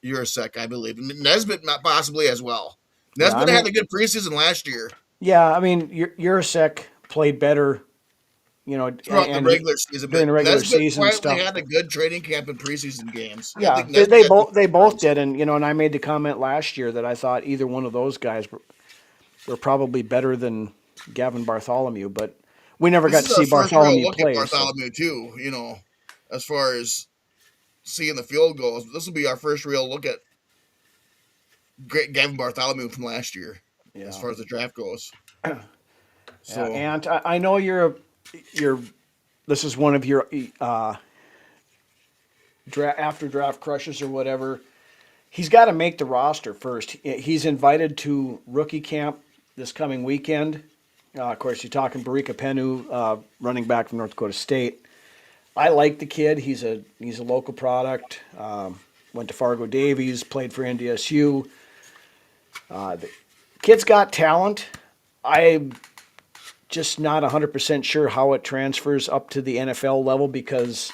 Urosek, I believe. Nesbitt possibly as well. Nesbitt had a good preseason last year. Yeah, I mean, Urosek played better, throughout the regular season. During the regular season stuff. They had a good training camp and preseason games. Yeah, they both did, and I made the comment last year that I thought either one of those guys were probably better than Gavin Bartholomew, but we never got to see Bartholomew play. Bartholomew too, as far as seeing the field goals. This will be our first real look at Gavin Bartholomew from last year, as far as the draft goes. So, and I know this is one of your after draft crushes or whatever. He's got to make the roster first. He's invited to rookie camp this coming weekend. Of course, you're talking Barika Penu, running back from North Dakota State. I like the kid. He's a local product. Went to Fargo Davies, played for NDSU. The kid's got talent. I'm just not 100% sure how it transfers up to the NFL level because,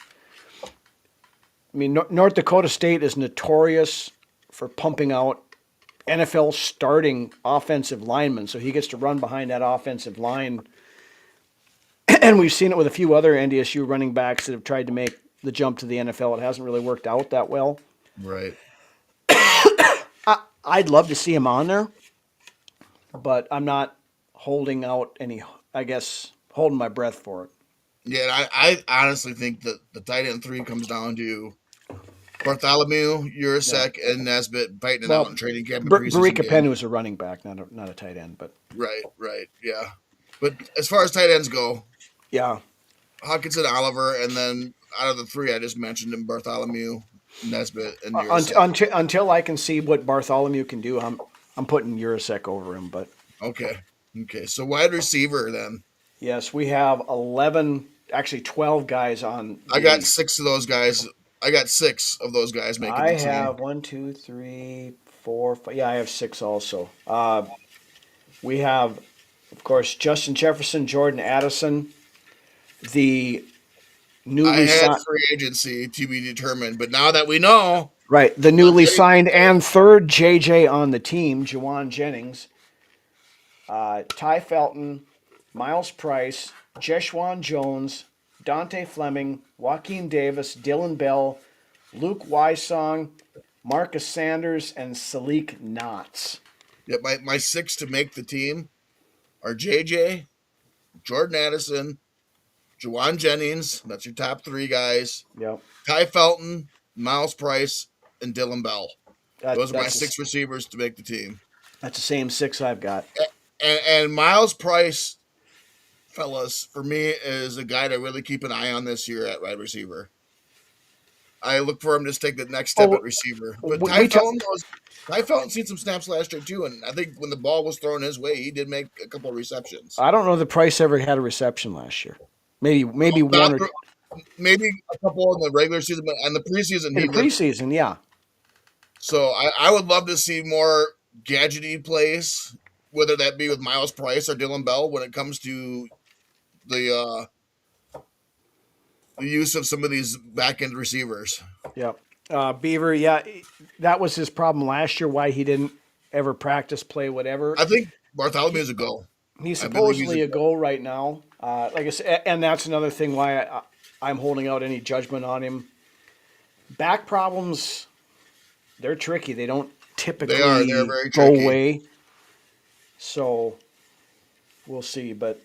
North Dakota State is notorious for pumping out NFL starting offensive linemen, so he gets to run behind that offensive line. And we've seen it with a few other NDSU running backs that have tried to make the jump to the NFL. It hasn't really worked out that well. Right. I'd love to see him on there, but I'm not holding out holding my breath for it. Yeah, I honestly think that the tight end 3 comes down to Bartholomew, Urasek, and Nesbitt fighting it out in training camp and preseason Barika game. Penn was a running back, not a tight end, but right, yeah. But as far as tight ends go, yeah, Hawkinson, Oliver, and then out of the three I just mentioned, him Bartholomew, Nesbitt, and Urasek. until I can see what Bartholomew can do, I'm putting Urasek over him. But Okay. So wide receiver then. yes, we have 11, actually 12 guys on. I got 6 of those guys. I got 6 of those guys making the team. I have 1, 2, 3, 4, 5. Yeah, I have 6 also. We have, of course, Justin Jefferson, Jordan Addison, the I newly had signed. free agency to be determined, but now that we know, Right, the newly signed and third JJ on the team, Juwan Jennings, Ty Felton, Miles Price, Jeshwan Jones, Dante Fleming, Joaquin Davis, Dylan Bell, Luke Wysong, Marcus Sanders, and Salik Knotts. yeah, my 6 to make the team are JJ, Jordan Addison, Juwan Jennings. That's your top 3 guys. Yep. Ty Felton, Miles Price, and Dylan Bell. Those are my That's 6 receivers to make the team. That's the same 6 I've got. And Miles Price, fellas, for me is a guy to really keep an eye on this year at wide receiver. I look for him to take the next step at receiver. But Ty Felton seen some snaps last year too, and I think when the ball was thrown his way, he did make a couple of receptions. I don't know that Price ever had a reception last year. Maybe one or maybe a couple in the regular season, but in the preseason in the preseason, yeah. So I would love to see more gadgety plays, whether that be with Miles Price or Dylan Bell, when it comes to the use of some of these back end receivers. Yep. Beaver, yeah, that was his problem last year. Why he didn't ever practice, play, whatever. I think Bartholomew is a go. He's supposedly a go right now. Like I said, and that's another thing why I'm holding out any judgment on him. Back problems, they're tricky. They don't typically they're very go tricky. away. So we'll see, but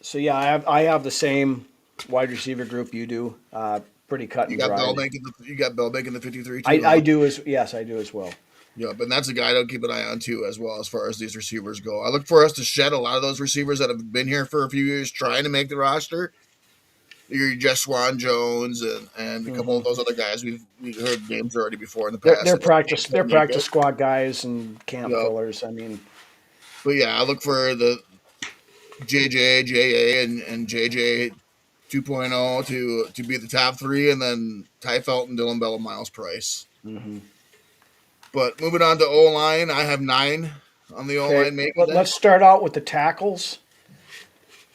so yeah, I have the same wide receiver group you do. Pretty cut and dry. You got Bell making the 53 too. I do as well. Yeah, but that's a guy I'll keep an eye on too, as well, as far as these receivers go. I look for us to shed a lot of those receivers that have been here for a few years trying to make the roster. Your Jeshwan Jones and a couple of those other guys we've heard names already before in the past. They're practice squad guys and camp fillers. I mean, but yeah, I look for the JJ, JA, and JJ 2.0 to be the top 3, and then Ty Felton, Dylan Bell, and Miles Price. Mm-hmm. But moving on to O-line, I have 9 on the O-line. Let's start out with the tackles.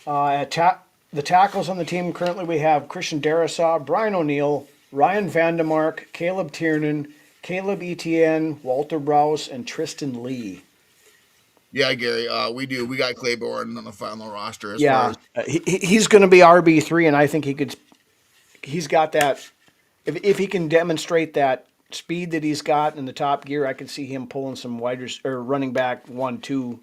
The tackles on the team currently we have Christian Darasaw, Brian O'Neill, Ryan Vandemark, Caleb Tiernan, Caleb Etienne, Walter Rouse, and Tristan Lee. Yeah, Gary, we do. We got Claiborne on the final roster. He's going to be RB3, and I think he's got that. If he can demonstrate that speed that he's got in the top gear, I can see him pulling some running back 1-2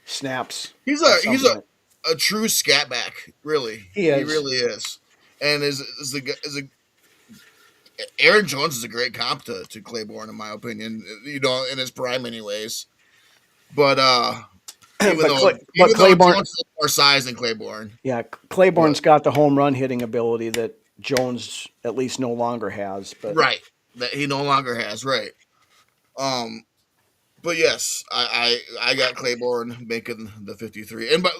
snaps. He's a true scat back, really. He really is. And Aaron Jones is a great comp to Claiborne, in my opinion. In his prime, anyways. But Claiborne Jones has more size than Claiborne. Yeah, Claiborne's got the home run hitting ability that Jones at least no longer has. But right, that he no longer has. Right. But yes, I got Claiborne making the 53. And but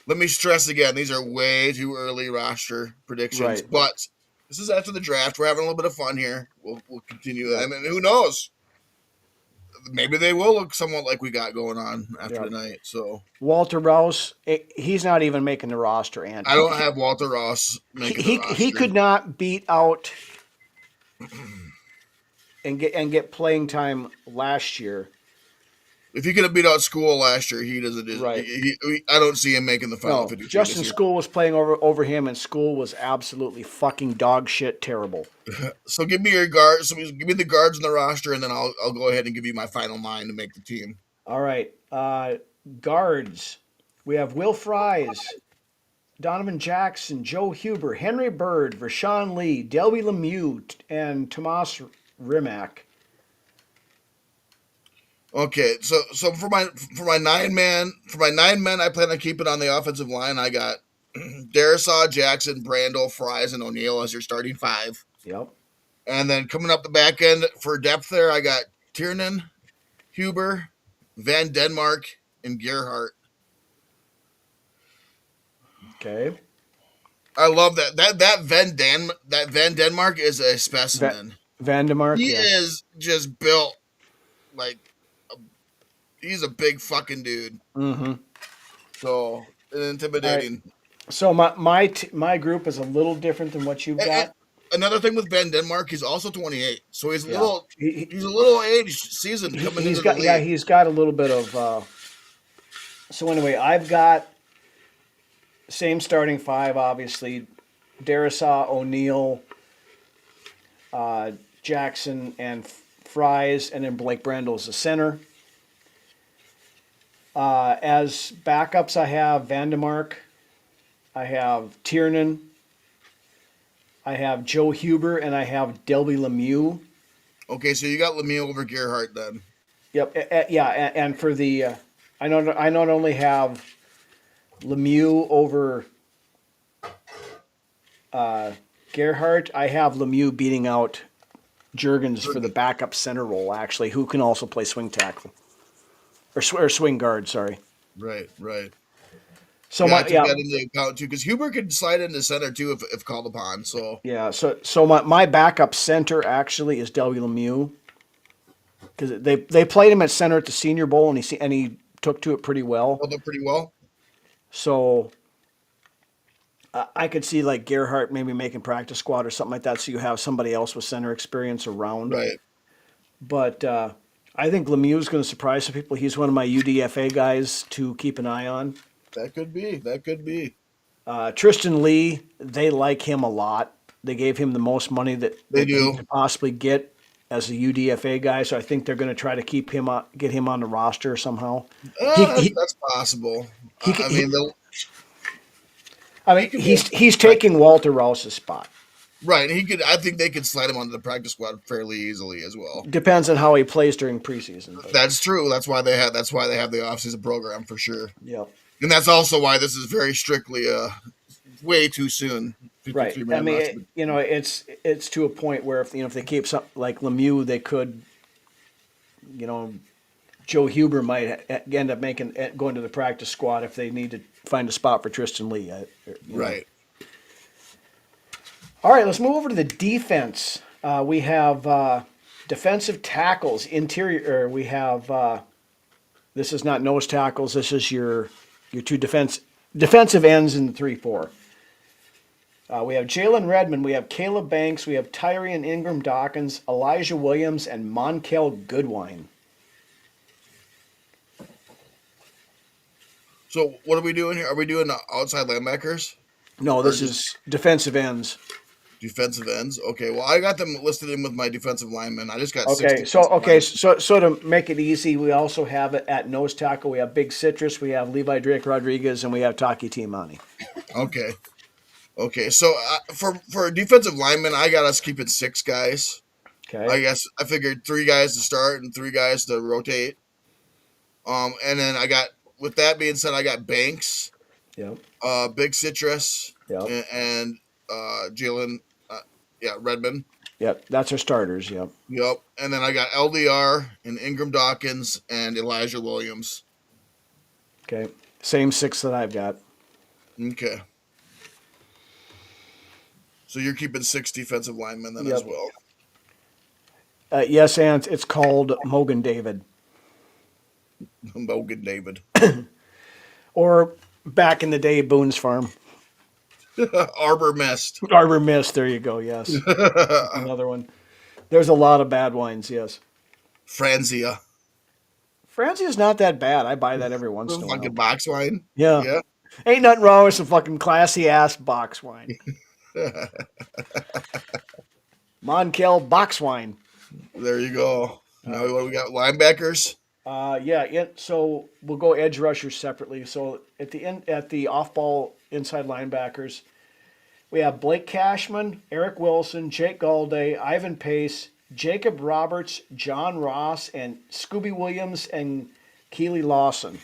let me stress again, these are way too early roster predictions. Right. But this is after the draft. We're having a little bit of fun here. We'll continue. I mean, who knows? Maybe they will look somewhat like we got going on after tonight. So Walter Rouse, he's not even making the roster. And I don't have Walter Rouse making the roster. He could not beat out and get playing time last year. If he could have beat out School last year, he doesn't. Right. I don't see him making the final 53. Justin School was playing over him, and School was absolutely fucking dog shit terrible. So give me your guards. So give me the guards in the roster, and then I'll go ahead and give you my final 9 to make the team. All right. Guards. We have Will Fries, Donovan Jackson, Joe Huber, Henry Bird, Rashawn Lee, Delby Lemieux, and Tomas Rimac. Okay, so for my 9 man I plan on keeping on the offensive line. I got Darisaw, Jackson, Brandel, Fries, and O'Neal as your starting 5. Yep. And then coming up the back end for depth there, I got Tiernan, Huber, Van Denmark, and Gerhardt. Okay. I love that Van Denmark is a specimen. Vandemark, He yeah. is just built like he's a big fucking dude. Mm-hmm. So intimidating. Right. So my group is a little different than what you've got. And another thing with Van Denmark, he's also 28, so he's a Yeah. little he's a little age seasoned coming into the league. Yeah, he's got a little bit of. So anyway, I've got same starting 5, obviously. Darisaw, O'Neal, Jackson, and Fries, and then Blake Brandel's the center. As backups, I have Vandemark, I have Tiernan, I have Joe Huber, and I have Delby Lemieux. Okay, so you got Lemieux over Gerhardt then. Yep, yeah, and for the, I not only have Lemieux over Gerhardt, I have Lemieux beating out Juergens for the backup center role, actually, who can also play swing tackle. Or swing guard, sorry. Right. So I took that into account too, because Huber could slide into center too if called upon. So yeah, so my backup center actually is Delby Lemieux, because they played him at center at the Senior Bowl, and he took to it pretty well. held up pretty well. So I could see like Gerhardt maybe making practice squad or something like that, so you have somebody else with center experience around. Right. But I think Lemieux is going to surprise some people. He's one of my UDFA guys to keep an eye on. That could be. Tristan Lee, they like him a lot. They gave him the most money that They he do. could possibly get as a UDFA guy, so I think they're going to try to keep him get him on the roster somehow. That's possible. He's taking Walter Rouse's spot. Right, and I think they could slide him onto the practice squad fairly easily as well. Depends on how he plays during preseason. But. That's true. That's why they have the offseason program for sure. Yep. And that's also why this is very strictly way too soon. Right. I mean, it's to a point where if they keep something like Lemieux, they could, Joe Huber might end up going to the practice squad if they need to find a spot for Tristan Lee. Right. All right, let's move over to the defense. We have defensive tackles, interior. We have this is not nose tackles. This is your two defensive ends in the 3-4. We have Jalen Redmond. We have Caleb Banks. We have Tyrion Ingram Dawkins, Elijah Williams, and Monkel Goodwine. So what are we doing here? Are we doing outside linebackers? No, this is defensive ends. Defensive ends. Okay, well I got them listed in with my defensive linemen. I just got So to make it easy, we also have it at nose tackle. We have Big Citrus, we have Levi Drake Rodriguez, and we have Taki Timani. Okay. So for defensive linemen, I got us keeping 6 guys. Okay. I guess I figured 3 guys to start and 3 guys to rotate. And then with that being said, I got Banks. Yep. Big Citrus. Yep. And Jalen. Redmond. Yep, that's our starters. Yep. And then I got LDR and Ingram Dawkins and Elijah Williams. Okay. Same 6 that I've got. Okay. So you're keeping 6 defensive linemen then as well. Yes, and it's called Mogan David. Mogan David. Or back in the day, Boone's Farm. Arbor Mist. Arbor Mist, there you go, yes. Another one. There's a lot of bad wines, yes. Franzia. Franzia's not that bad. I buy that every once in a while. Fucking box wine. Yeah. Ain't nothing wrong with some fucking classy ass box wine. Monkel box wine. There you go. Now what we got? Linebackers? So we'll go edge rushers separately. So at the off ball inside linebackers. We have Blake Cashman, Eric Wilson, Jake Galday, Ivan Pace, Jacob Roberts, John Ross, and Scooby Williams and Keely Lawson.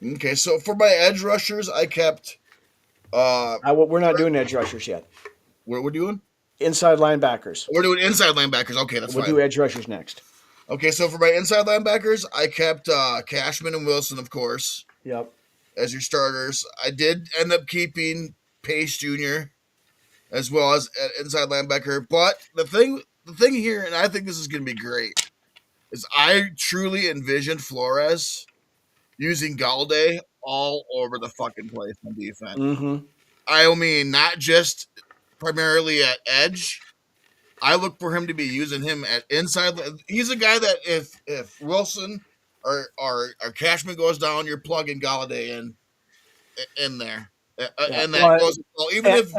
Okay, so for my edge rushers, I kept. We're not doing edge rushers yet. What we're doing? Inside linebackers. We're doing inside linebackers. Okay, that's We'll fine. do edge rushers next. Okay, so for my inside linebackers, I kept Cashman and Wilson, of course, Yep. as your starters. I did end up keeping Pace Jr. as well as inside linebacker. But the thing here, and I think this is going to be great, is I truly envisioned Flores using Galday all over the fucking place on defense. Mm-hmm. I mean, not just primarily at edge. I look for him to be using him at inside. He's a guy that if Wilson or Cashman goes down, you're plugging Galladay in there, and that goes well. Even if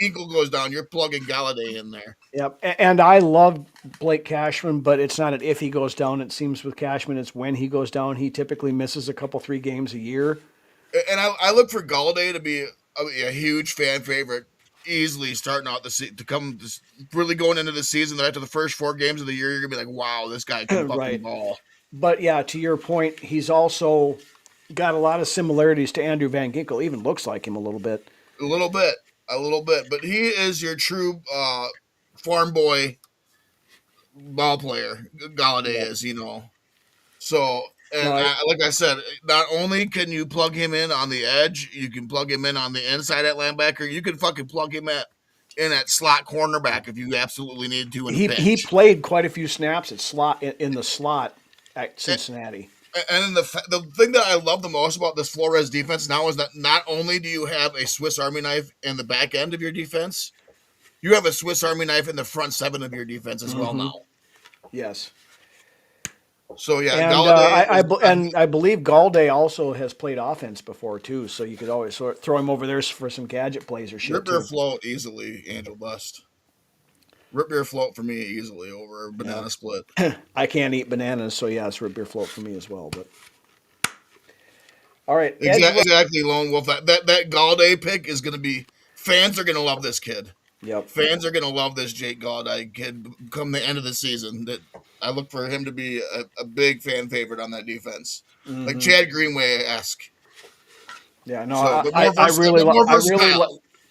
Eagle goes down, you're plugging Galladay in there. Yep, and I love Blake Cashman, but it's not an if he goes down. It seems with Cashman, it's when he goes down. He typically misses a couple 3 games a year. And I look for Galladay to be a huge fan favorite. Easily starting out really going into the season. That after the first 4 games of the year, you're gonna be like, "Wow, this guy can fucking ball." But yeah, to your point, he's also got a lot of similarities to Andrew Van Ginkel. Even looks like him a little bit. A little bit. But he is your true farm boy ball player. Galladay is, So. And like I said, not only can you plug him in on the edge, you can plug him in on the inside at linebacker. You can fucking plug him in at slot cornerback if you absolutely need to. He played quite a few snaps at slot in the slot at Cincinnati. And the thing that I love the most about this Flores defense now is that not only do you have a Swiss Army knife in the back end of your defense, you have a Swiss Army knife in the front 7 of your defense as well now. Yes. So yeah, and I believe Galday also has played offense before too, so you could always throw him over there for some gadget plays or shit. Rip beer float easily, Angel Bust. Rip beer float for me easily over banana split. I can't eat bananas, so yeah, it's rip beer float for me as well. But all right, exactly, Lone Wolf. That Galday pick is going to be fans are going to love this kid. Yep, fans are going to love this Jake Galday kid come the end of the season. That I look for him to be a big fan favorite on that defense, like Chad Greenway-esque. Yeah, no, so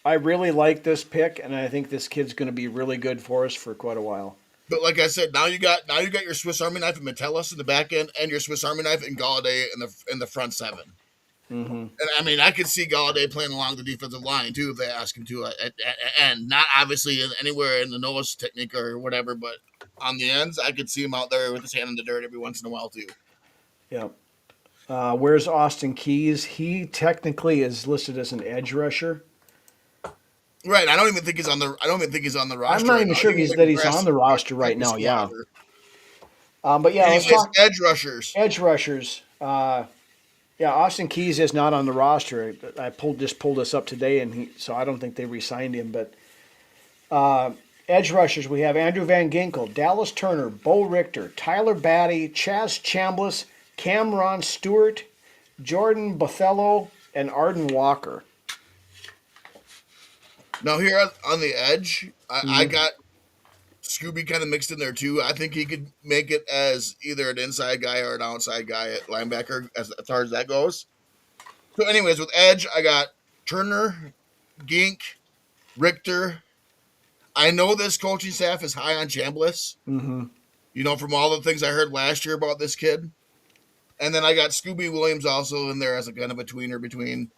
I really like this pick, and I think this kid's going to be really good for us for quite a while. But like I said, now you got your Swiss Army knife and Metellus in the back end, and your Swiss Army knife and Galladay in the front 7. Mm-hmm. And I mean, I could see Galladay playing along the defensive line too if they ask him to at end. Not obviously anywhere in the nose technique or whatever, but on the ends, I could see him out there with his hand in the dirt every once in a while too. Yep. Where's Austin Keys? He technically is listed as an edge rusher. Right. I don't even think he's on the roster. I'm not even sure that he's on the roster right now. Yeah. But yeah, let's talk edge rushers. Edge rushers. Yeah, Austin Keys is not on the roster. I pulled this up today, and so I don't think they re-signed him. But edge rushers, we have Andrew Van Ginkel, Dallas Turner, Bo Richter, Tyler Batty, Chaz Chambliss, Cameron Stewart, Jordan Bothello, and Arden Walker. Now here on the edge, I got Scooby kind of mixed in there too. I think he could make it as either an inside guy or an outside guy at linebacker as far as that goes. So anyways, with edge, I got Turner, Gink, Richter. I know this coaching staff is high on Chambliss. Mm-hmm. From all the things I heard last year about this kid. And then I got Scooby Williams also in there as a kind of a tweener between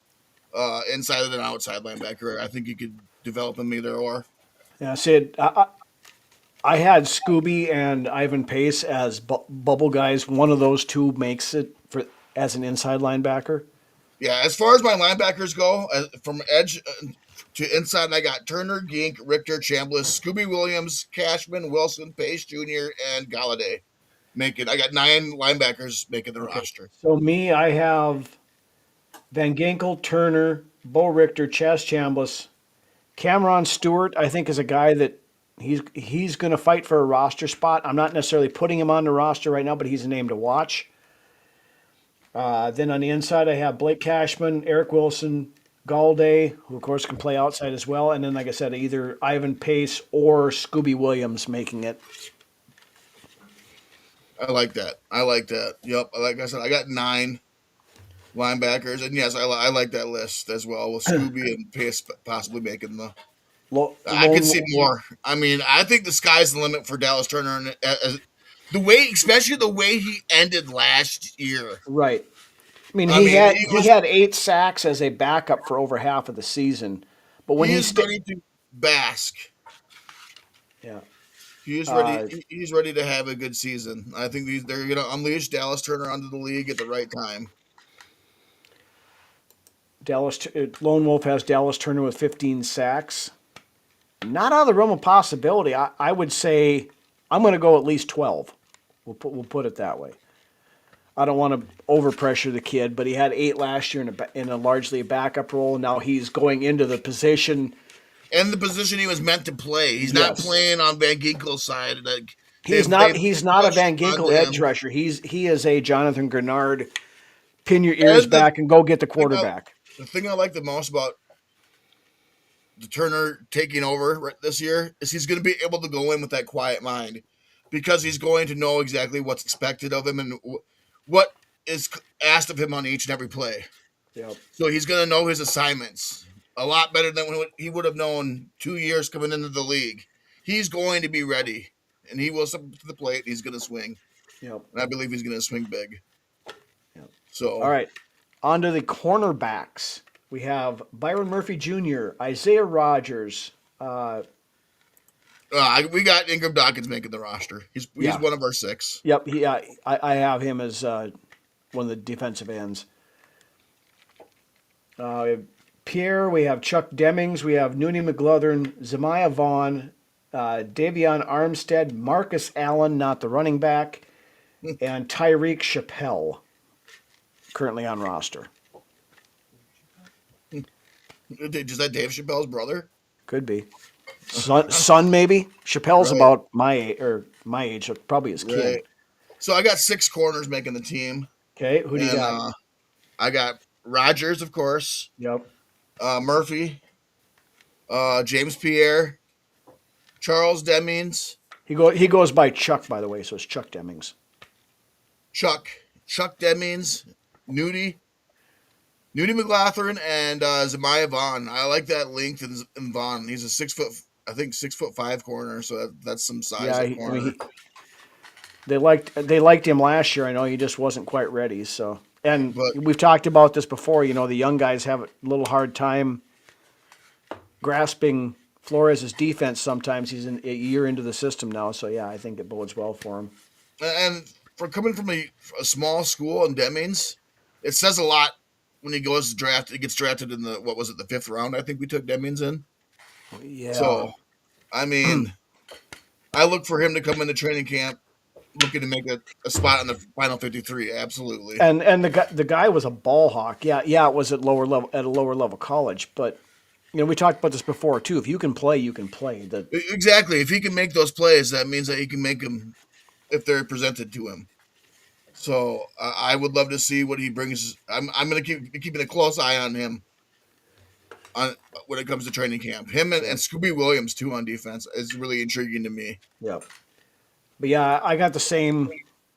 inside and outside linebacker. I think you could develop him either or. Yeah, Sid, I had Scooby and Ivan Pace as bubble guys. One of those two makes it as an inside linebacker. Yeah, as far as my linebackers go, from edge to inside, I got Turner, Gink, Richter, Chambliss, Scooby Williams, Cashman, Wilson, Pace Jr., and Galladay. I got 9 linebackers making the roster. So I have Van Ginkel, Turner, Bo Richter, Chaz Chambliss, Cameron Stewart. I think is a guy that he's going to fight for a roster spot. I'm not necessarily putting him on the roster right now, but he's a name to watch. Then on the inside, I have Blake Cashman, Eric Wilson, Galday, who of course can play outside as well. And then, like I said, either Ivan Pace or Scooby Williams making it. I like that. I like that. Yep. Like I said, I got 9 linebackers, and yes, I like that list as well with Scooby and Pace possibly making the. I could see more. I mean, I think the sky's the limit for Dallas Turner, and the way, especially the way he ended last year. Right. I mean, I he mean, had he had 8 sacks as a backup for over half of the season, but when he is ready to bask. Yeah. He is ready. He's ready to have a good season. I think they're going to unleash Dallas Turner onto the league at the right time. Lone Wolf has Dallas Turner with 15 sacks. Not out of the realm of possibility. I would say I'm going to go at least 12. We'll put it that way. I don't want to overpressure the kid, but he had 8 last year in a largely a backup role. Now he's going into the position. And the position he was meant to play. He's not playing on Van Ginkel's side. Like he's not a Van Ginkel edge rusher. He is a Jonathan Grenard. Pin your ears back and go get the quarterback. The thing I like the most about the Turner taking over this year is he's going to be able to go in with that quiet mind because he's going to know exactly what's expected of him and what is asked of him on each and every play. Yep. So he's going to know his assignments a lot better than he would have known 2 years coming into the league. He's going to be ready, and he will step to the plate. He's going to swing. Yep. And I believe he's going to swing big. Yep. So all right, on to the cornerbacks. We have Byron Murphy Jr., Isaiah Rodgers. We got Ingram Dawkins making the roster. He's one of our 6. Yep. I have him as one of the defensive ends. Pierre, we have Chuck Demings, we have Noonie McGlothern, Zemiah Vaughn, Davion Armstead, Marcus Allen, not the running back, and Tyreek Chappelle, currently on roster. Is that Dave Chappelle's brother? Could be. Son maybe? Chappelle's about my age, so probably his kid. Right. So I got 6 corners making the team. Okay, who do you got? I got Rodgers, of course. Yep. Murphy, James Pierre, Charles Demings. He goes by Chuck, by the way, so it's Chuck Demings. Chuck Demings, Nudie McLaughlin, and Zemiah Vaughn. I like that length in Vaughn. He's a 6'5" corner, so that's some size. Yeah, corner. They liked him last year. I know he just wasn't quite ready. So, and we've talked about this before. You know, the young guys have a little hard time grasping Flores' defense. Sometimes he's a year into the system now. So yeah, I think it bodes well for him. And for coming from a small school in Demings, it says a lot when he gets drafted in the 5th round. I think we took Demings in. Yeah. So, I mean, I look for him to come into training camp looking to make a spot in the final 53. Absolutely. And the guy was a ball hawk. Yeah, it was at a lower level college, but you know, we talked about this before too. If you can play, you can play. Exactly. If he can make those plays, that means that he can make them if they're presented to him. So I would love to see what he brings. I'm going to keep keeping a close eye on him when it comes to training camp. Him and Scooby Williams too on defense is really intriguing to me. Yeah. But yeah, I got the same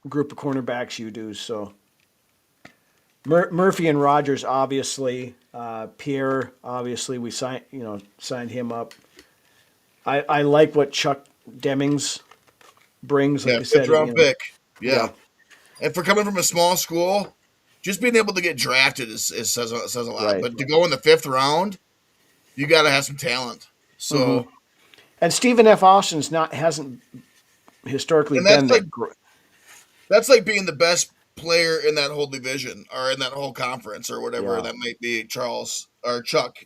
group of cornerbacks you do. So Murphy and Rodgers, obviously. Pierre, obviously, we signed him up. I like what Chuck Demings brings. Like I said, 5th round pick. Yeah. And for coming from a small school, just being able to get drafted says a lot. Right. But to go in the 5th round, you got to have some talent. So, and Stephen F. Austin's hasn't historically been that great. That's like being the best player in that whole division or in that whole conference or whatever that might be. Charles or Chuck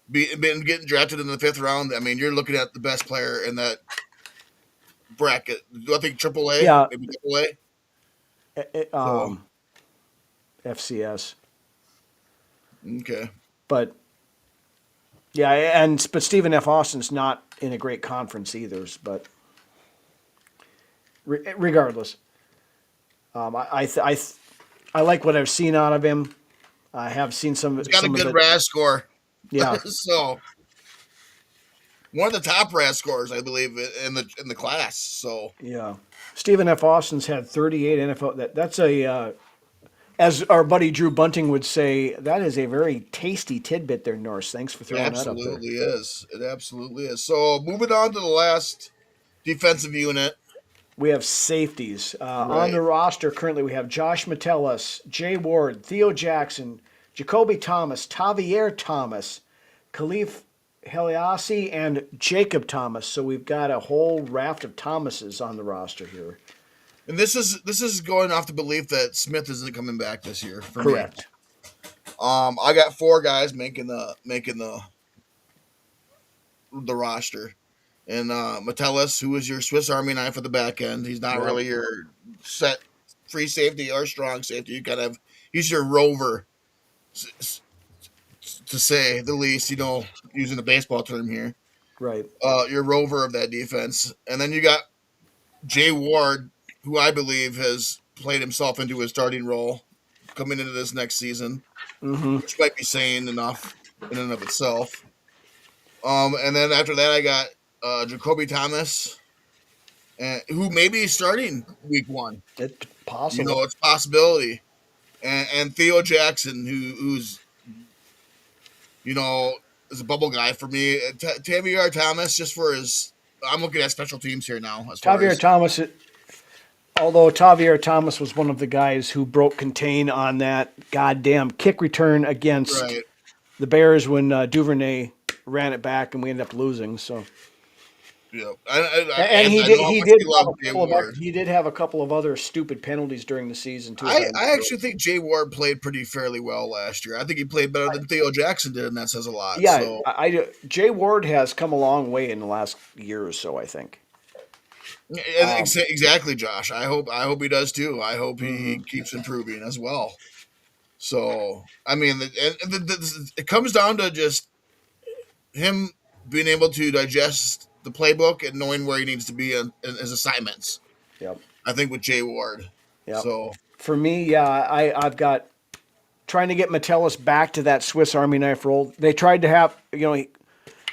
getting drafted in the 5th round. I mean, you're looking at the best player in that bracket. Do I think AAA? Yeah, maybe AAA. FCS. Okay. But but Stephen F. Austin's not in a great conference either. But regardless, I like what I've seen out of him. I have seen He's got a some of good the RAS score. yeah. So one of the top RAS scores, I believe, in the class. So Yeah. Stephen F. Austin's had 38 NFL. That's a as our buddy Drew Bunting would say, that is a very tasty tidbit there, Norse. Thanks for it throwing that up there. absolutely is. It absolutely is. So moving on to the last defensive unit. We have safeties. On Right. the roster currently, we have Josh Metellus, Jay Ward, Theo Jackson, Jacoby Thomas, Tavier Thomas, Khalif Heliassi, and Jacob Thomas. So we've got a whole raft of Thomases on the roster here. And this is going off the belief that Smith isn't coming back this year for Correct. me. I got 4 guys making the roster. And Metellus, who is your Swiss Army knife at the back end, he's not Yep. really your set free safety or strong safety. You kind of he's your rover, to say the least. Using the baseball term here, Right. your rover of that defense. And then you got Jay Ward, who I believe has played himself into his starting role coming into this next season, which might be saying enough in and of itself. And then after that, I got Jacoby Thomas, who may be starting week 1. It's possible. It's a possibility. And Theo Jackson, who's is a bubble guy for me. Tavier Thomas, just for his. I'm looking at special teams here now. Tavier Thomas, although Tavier Thomas was one of the guys who broke contain on that goddamn kick return against the Bears when Duvernay ran it back and we ended up losing. So, yeah, he did have a couple of other stupid penalties during the season too. I actually think Jay Ward played pretty fairly well last year. I think he played better than Theo Jackson did, and that says a lot. Yeah, so. Jay Ward has come a long way in the last year or so, I think. Exactly, Josh. I hope he does too. I hope he keeps improving as well. So, I mean, it comes down to just him being able to digest the playbook and knowing where he needs to be in his assignments. Yep. I think with Jay Ward. Yep. So for me, yeah, I've got trying to get Metellus back to that Swiss Army knife role. They tried to have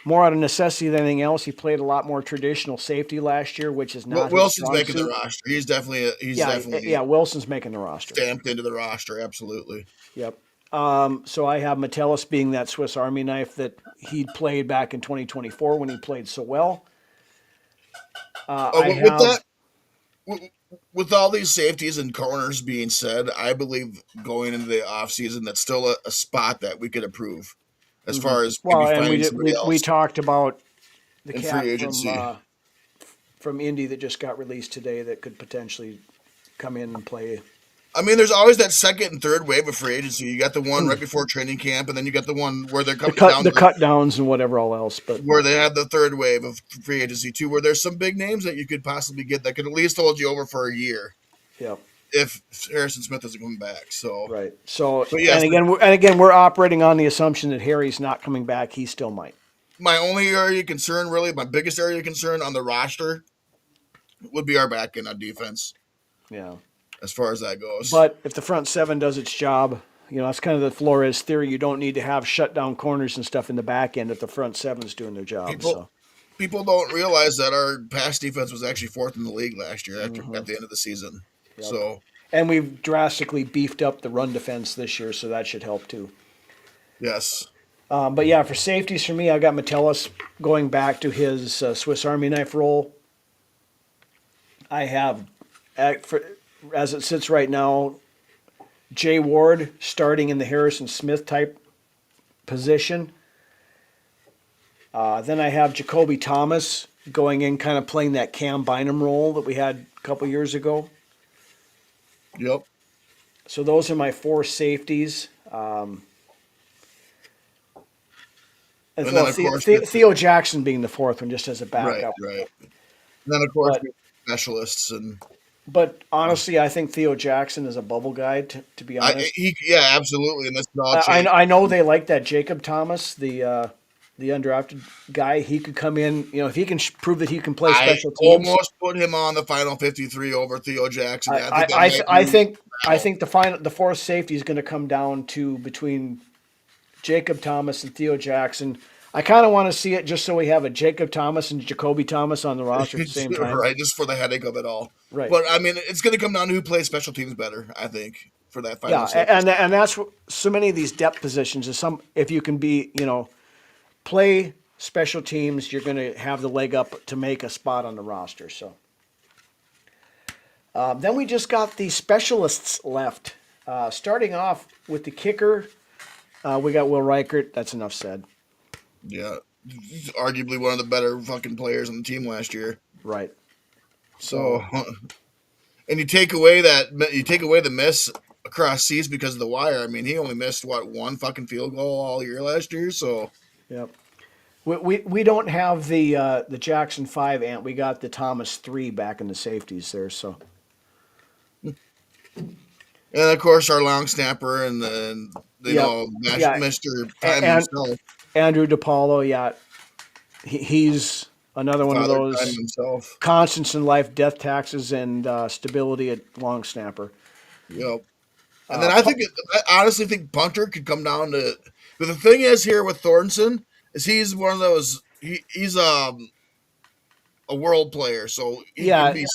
more out of necessity than anything else. He played a lot more traditional safety last year, which is not. Wilson's making the roster. He's definitely Wilson's making the roster. Stamped into the roster, absolutely. Yep. So I have Metellus being that Swiss Army knife that he played back in 2024 when he played so well. With all these safeties and corners being said, I believe going into the offseason, that's still a spot that we could improve as far as we talked about the cat free agency from Indy that just got released today that could potentially come in and play. I mean, there's always that second and third wave of free agency. You got the one right before training camp, and then you got the one where they're coming down the cut downs and whatever all else. But where they have the third wave of free agency too, where there's some big names that you could possibly get that could at least hold you over for a year. Yep. If Harrison Smith isn't coming back, right. So yes, and again, we're operating on the assumption that Harry's not coming back. He still might. My only area of concern, really, my biggest area of concern on the roster would be our back end on defense. Yeah. As far as that goes. But if the front seven does its job, that's kind of the Flores theory. You don't need to have shutdown corners and stuff in the back end if the front seven's doing their job. People don't realize that our pass defense was actually 4th in the league last year at the end of the season. Yep. And we've drastically beefed up the run defense this year, so that should help too. Yes. But yeah, for safeties for me, I got Metellus going back to his Swiss Army knife role. I have, as it sits right now, Jay Ward starting in the Harrison Smith type position. Then I have Jacoby Thomas going in, kind of playing that Cam Bynum role that we had a couple years ago. Yep. So those are my 4 safeties. Theo Jackson being the 4th one, just as a backup. Right. And then of course specialists But honestly, I think Theo Jackson is a bubble guy. To be honest, absolutely, and that's I know they like that Jacob Thomas, the undrafted guy. He could come in, if he can prove that he can play special teams. Almost put him on the final 53 over Theo Jackson. I think I think the fourth safety is going to come down to between Jacob Thomas and Theo Jackson. I kind of want to see it just so we have a Jacob Thomas and Jacoby Thomas on the roster at the same time. Right, just for the headache of it all. Right. But I mean, it's going to come down to who plays special teams better. I think for that final. Yeah, safety. and that's so many of these depth positions is if you can be play special teams, you're going to have the leg up to make a spot on the roster. So then we just got the specialists left. Starting off with the kicker, we got Will Reichert. That's enough said. Yeah, he's arguably one of the better fucking players on the team last year. Right. So, and you take away the miss across seas because of the wire. I mean, he only missed one fucking field goal all year last year. So, yep. We don't have the Jackson 5 ant. We got the Thomas 3 back in the safeties there. So. And of course, our long snapper and then Mr. Time himself, Andrew DePaulo. Yeah, he's another one of those constants in life: death taxes and stability at long snapper. Yep. And then I honestly think punter could come down to. But the thing is here with Thornton is he's one of those. He's a world player, so he doesn't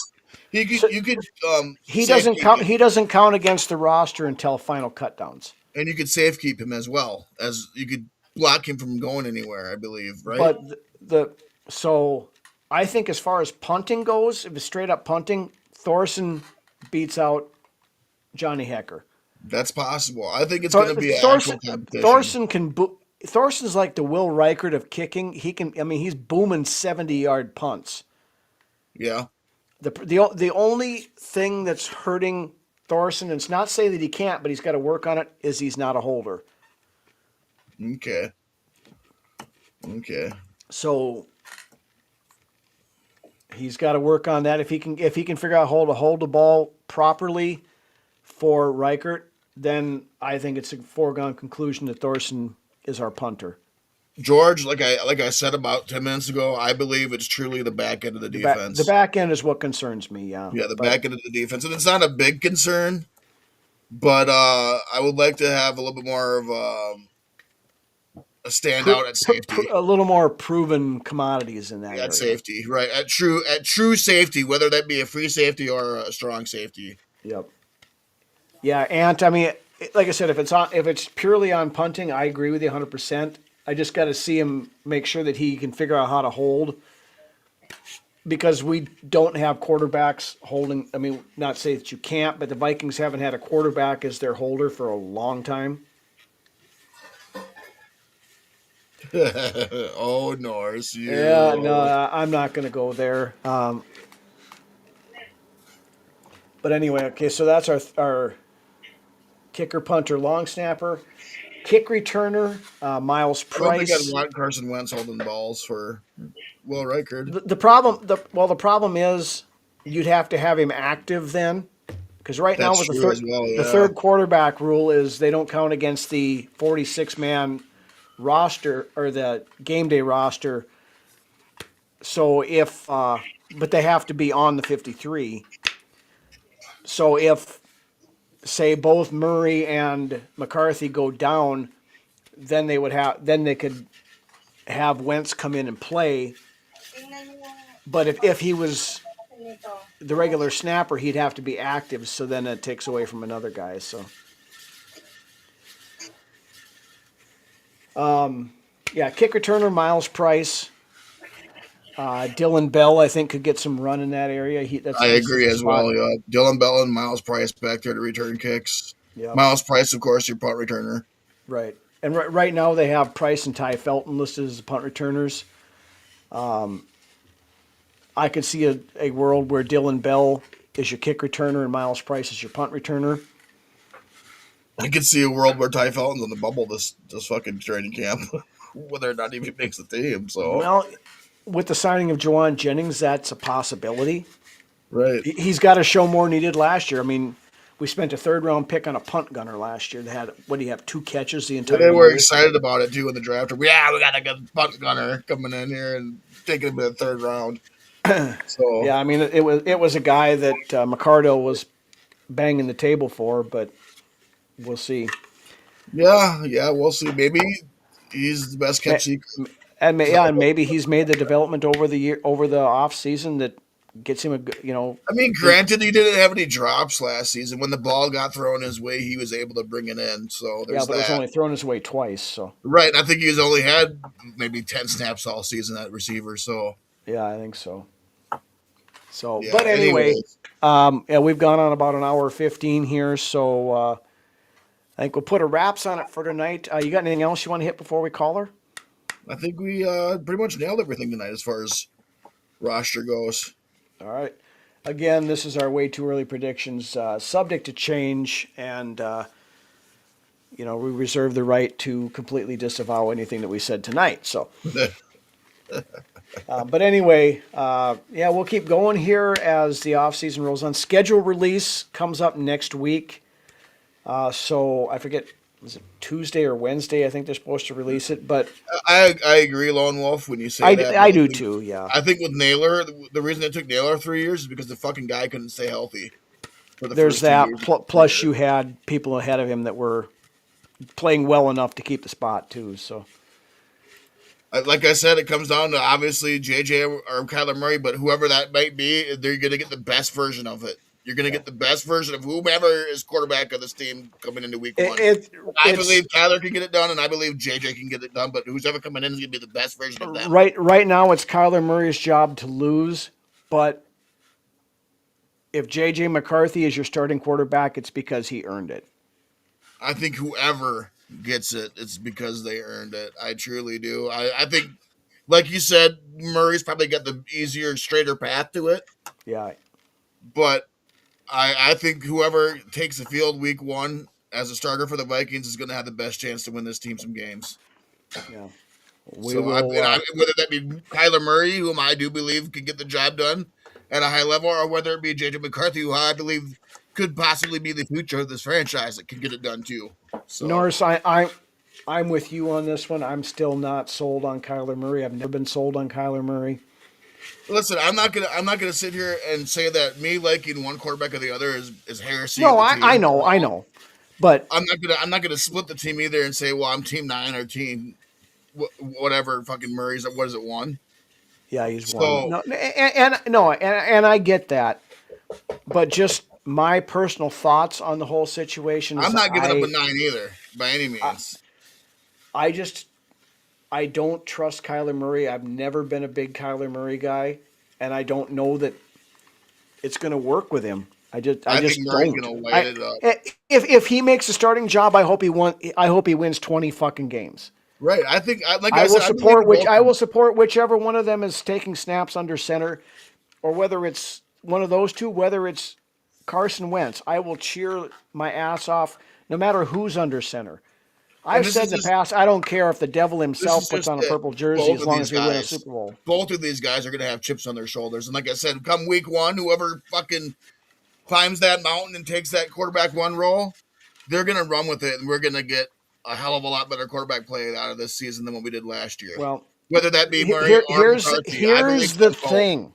count. He doesn't count against the roster until final cutdowns. And you could safe keep him as well as you could block him from going anywhere. I believe, right? But so I think as far as punting goes, if it's straight up punting, Thorson beats out Johnny Hecker. That's possible. I think it's going to be Thorson Thorson's like the Will Reichert of kicking. He can. I mean, he's booming 70-yard punts. Yeah. The only thing that's hurting Thorson, and it's not say that he can't, but he's got to work on it, is he's not a holder. Okay. So he's got to work on that. If he can figure out how to hold the ball properly for Reichert, then I think it's a foregone conclusion that Thorson is our punter. George, like I said about 10 minutes ago, I believe it's truly the back end of the defense. The back end is what concerns me, yeah. Yeah, back end of the defense. And it's not a big concern, but I would like to have a little bit more of a standout at safety. A little more proven commodities in that area. At safety, right. At true safety, whether that be a free safety or a strong safety. Yep. Yeah, and I mean, like I said, if it's purely on punting, I agree with you 100%. I just got to see him make sure that he can figure out how to hold, because we don't have quarterbacks holding. I mean, not say that you can't, but the Vikings haven't had a quarterback as their holder for a long time. Oh, Norris. Yeah, no, I'm not going to go there. But anyway, okay, so that's our kicker, punter, long snapper. Kick returner, Miles Price. I don't think I'd want Carson Wentz holding balls for Will Reichert. The problem is you'd have to have him active then, because right now with the third quarterback rule is they don't count against the 46-man roster or the game day roster. So but they have to be on the 53. So if, say, both Murray and McCarthy go down, then they could have Wentz come in and play. But if he was the regular snapper, he'd have to be active. So then it takes away from another guy. So, kick returner Miles Price. Dylan Bell, I think, could get some run in that area. I agree as well. Yeah. Dylan Bell and Miles Price back there to return kicks. Yep. Miles Price, of course, your punt returner. Right. And right now they have Price and Ty Felton listed as punt returners. I could see a world where Dylan Bell is your kick returner and Miles Price is your punt returner. I could see a world where Ty Felton's on the bubble this fucking training camp, whether or not he makes the team. So well, with the signing of Juwan Jennings, that's a possibility. Right. He's got to show more than he did last year. I mean, we spent a third-round pick on a punt gunner last year. They had, 2 catches the entire year? They were excited about it, too, in the draft. Yeah, we got a good punt gunner coming in here and taking him in the third round. So yeah, I mean, it was a guy that McCardo was banging the table for, but we'll see. Yeah, we'll see. Maybe he's the best kept secret. And maybe he's made the development over the off season that gets him I mean, granted, he didn't have any drops last season. When the ball got thrown his way, he was able to bring it in. So yeah, there's but it was that. only thrown his way twice. So Right. I think he's only had maybe 10 snaps all season at receiver. So, yeah, I think so. So, yeah, but anyway, anyways. yeah, we've gone on about an hour 15 here, so I think we'll put a wraps on it for tonight. You got anything else you want to hit before we call her? I think we pretty much nailed everything tonight as far as roster goes. All right. Again, this is our way too early predictions, subject to change, and we reserve the right to completely disavow anything that we said tonight. So, but anyway, yeah, we'll keep going here as the off season rolls on. Schedule release comes up next week. So I forget, was it Tuesday or Wednesday? I think they're supposed to release it, but I agree, Lone Wolf, when you say that. I do too. Yeah. I think with Naylor, the reason it took Naylor 3 years is because the fucking guy couldn't stay healthy. For the There's first 2 that. years. Plus, you had people ahead of him that were playing well enough to keep the spot too. So, Like I said, it comes down to obviously JJ or Kyler Murray, but whoever that might be, they're going to get the best version of it. You're going to get the best version of whomever is quarterback of this team coming into week one. I believe Kyler can get it done, and I believe JJ can get it done, but who's ever coming in is going to be the best version of them. Right now, it's Kyler Murray's job to lose, but if JJ McCarthy is your starting quarterback, it's because he earned it. I think whoever gets it, it's because they earned it. I truly do. I think, like you said, Murray's probably got the easier, straighter path to it. Yeah. But I think whoever takes the field week one as a starter for the Vikings is going to have the best chance to win this team some games. Yeah. Whether that be Kyler Murray, whom I do believe can get the job done at a high level, or whether it be JJ McCarthy, who I believe could possibly be the future of this franchise that can get it done too. So, Norris, I'm with you on this one. I'm still not sold on Kyler Murray. I've never been sold on Kyler Murray. listen, I'm not gonna sit here and say that me liking one quarterback or the other is heresy. No, I know, but I'm not gonna split the team either and say, well, I'm team 9 or team whatever fucking Murray's. What is it, 1? Yeah, he's one. No, and I get that, but just my personal thoughts on the whole situation is I'm not giving up a 9 either by any means. I don't trust Kyler Murray. I've never been a big Kyler Murray guy, and I don't know that it's going to work with him. I just think Murray's don't. Gonna light it up. If he makes a starting job, I hope he wins 20 fucking games. Right. I think, like I I will said, support whichever one of them is taking snaps under center, or whether it's one of those two, whether it's Carson Wentz. I will cheer my ass off no matter who's under center. I've said in the past, I don't care if the devil himself puts on a purple jersey as long as we win a Super Bowl. Both of these guys are going to have chips on their shoulders. And like I said, come week one, whoever fucking climbs that mountain and takes that quarterback one role, they're going to run with it. And we're going to get a hell of a lot better quarterback play out of this season than what we did last year. Well, whether that be Murray or McCarthy. Here's the thing.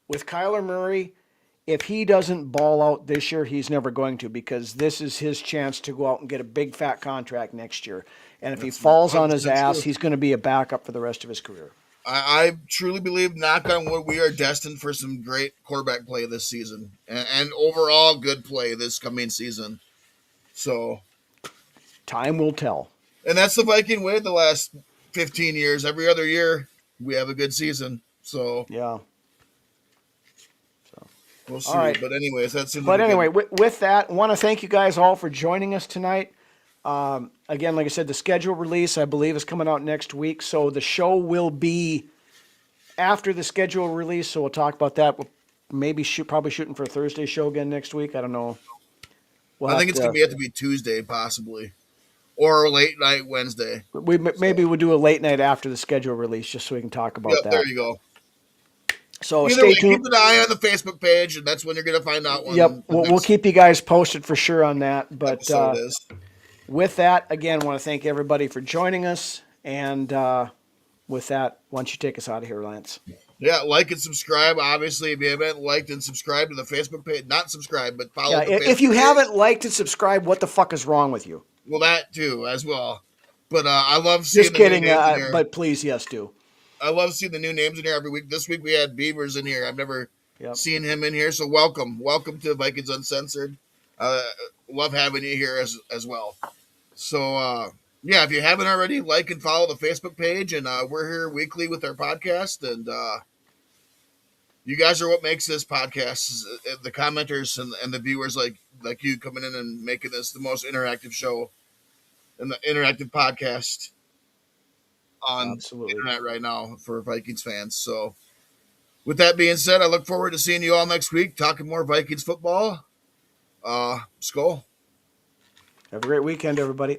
With Kyler Murray, if he doesn't ball out this year, he's never going to, because this is his chance to go out and get a big fat contract next year. And if he falls on his ass, he's going to be a backup for the rest of his career. I truly believe, knock on wood, we are destined for some great quarterback play this season and overall good play this coming season. So time will tell. And that's the Viking way the last 15 years. Every other year, we have a good season. So yeah. We'll see. All right. But anyways, that's. But anyway, with that, I want to thank you guys all for joining us tonight. Again, like I said, the schedule release, I believe, is coming out next week. So the show will be after the schedule release. So we'll talk about that. We'll probably shooting for a Thursday show again next week. I don't know. I think it's going to have to be Tuesday, possibly, or late night Wednesday. Maybe we'll do a late night after the schedule release, just so we can talk about that. There you go. So stay tuned. Keep an eye on the Facebook page, and that's when you're going to find out. We'll keep you guys posted for sure on that. But with that, again, I want to thank everybody for joining us. And with that, why don't you take us out of here, Lance? Yeah, like and subscribe. Obviously, if you haven't liked and subscribed to the Facebook page, not subscribe, but follow the Facebook if you page. haven't liked and subscribed, what the fuck is wrong with you? Well, that too, as well. But I love seeing Just the new kidding. names in here. But please, yes, do. I love seeing the new names in here every week. This week we had Beavers in here. I've never seen him in here, so welcome to Vikings Uncensored. Love having you here as well. So yeah, if you haven't already, like and follow the Facebook page, and we're here weekly with our podcast, and you guys are what makes this podcast. The commenters and the viewers like you coming in and making this the most interactive show and the interactive podcast on the internet right now for Vikings fans. So with that being said, I look forward to seeing you all next week, talking more Vikings football. Skol. Have a great weekend, everybody.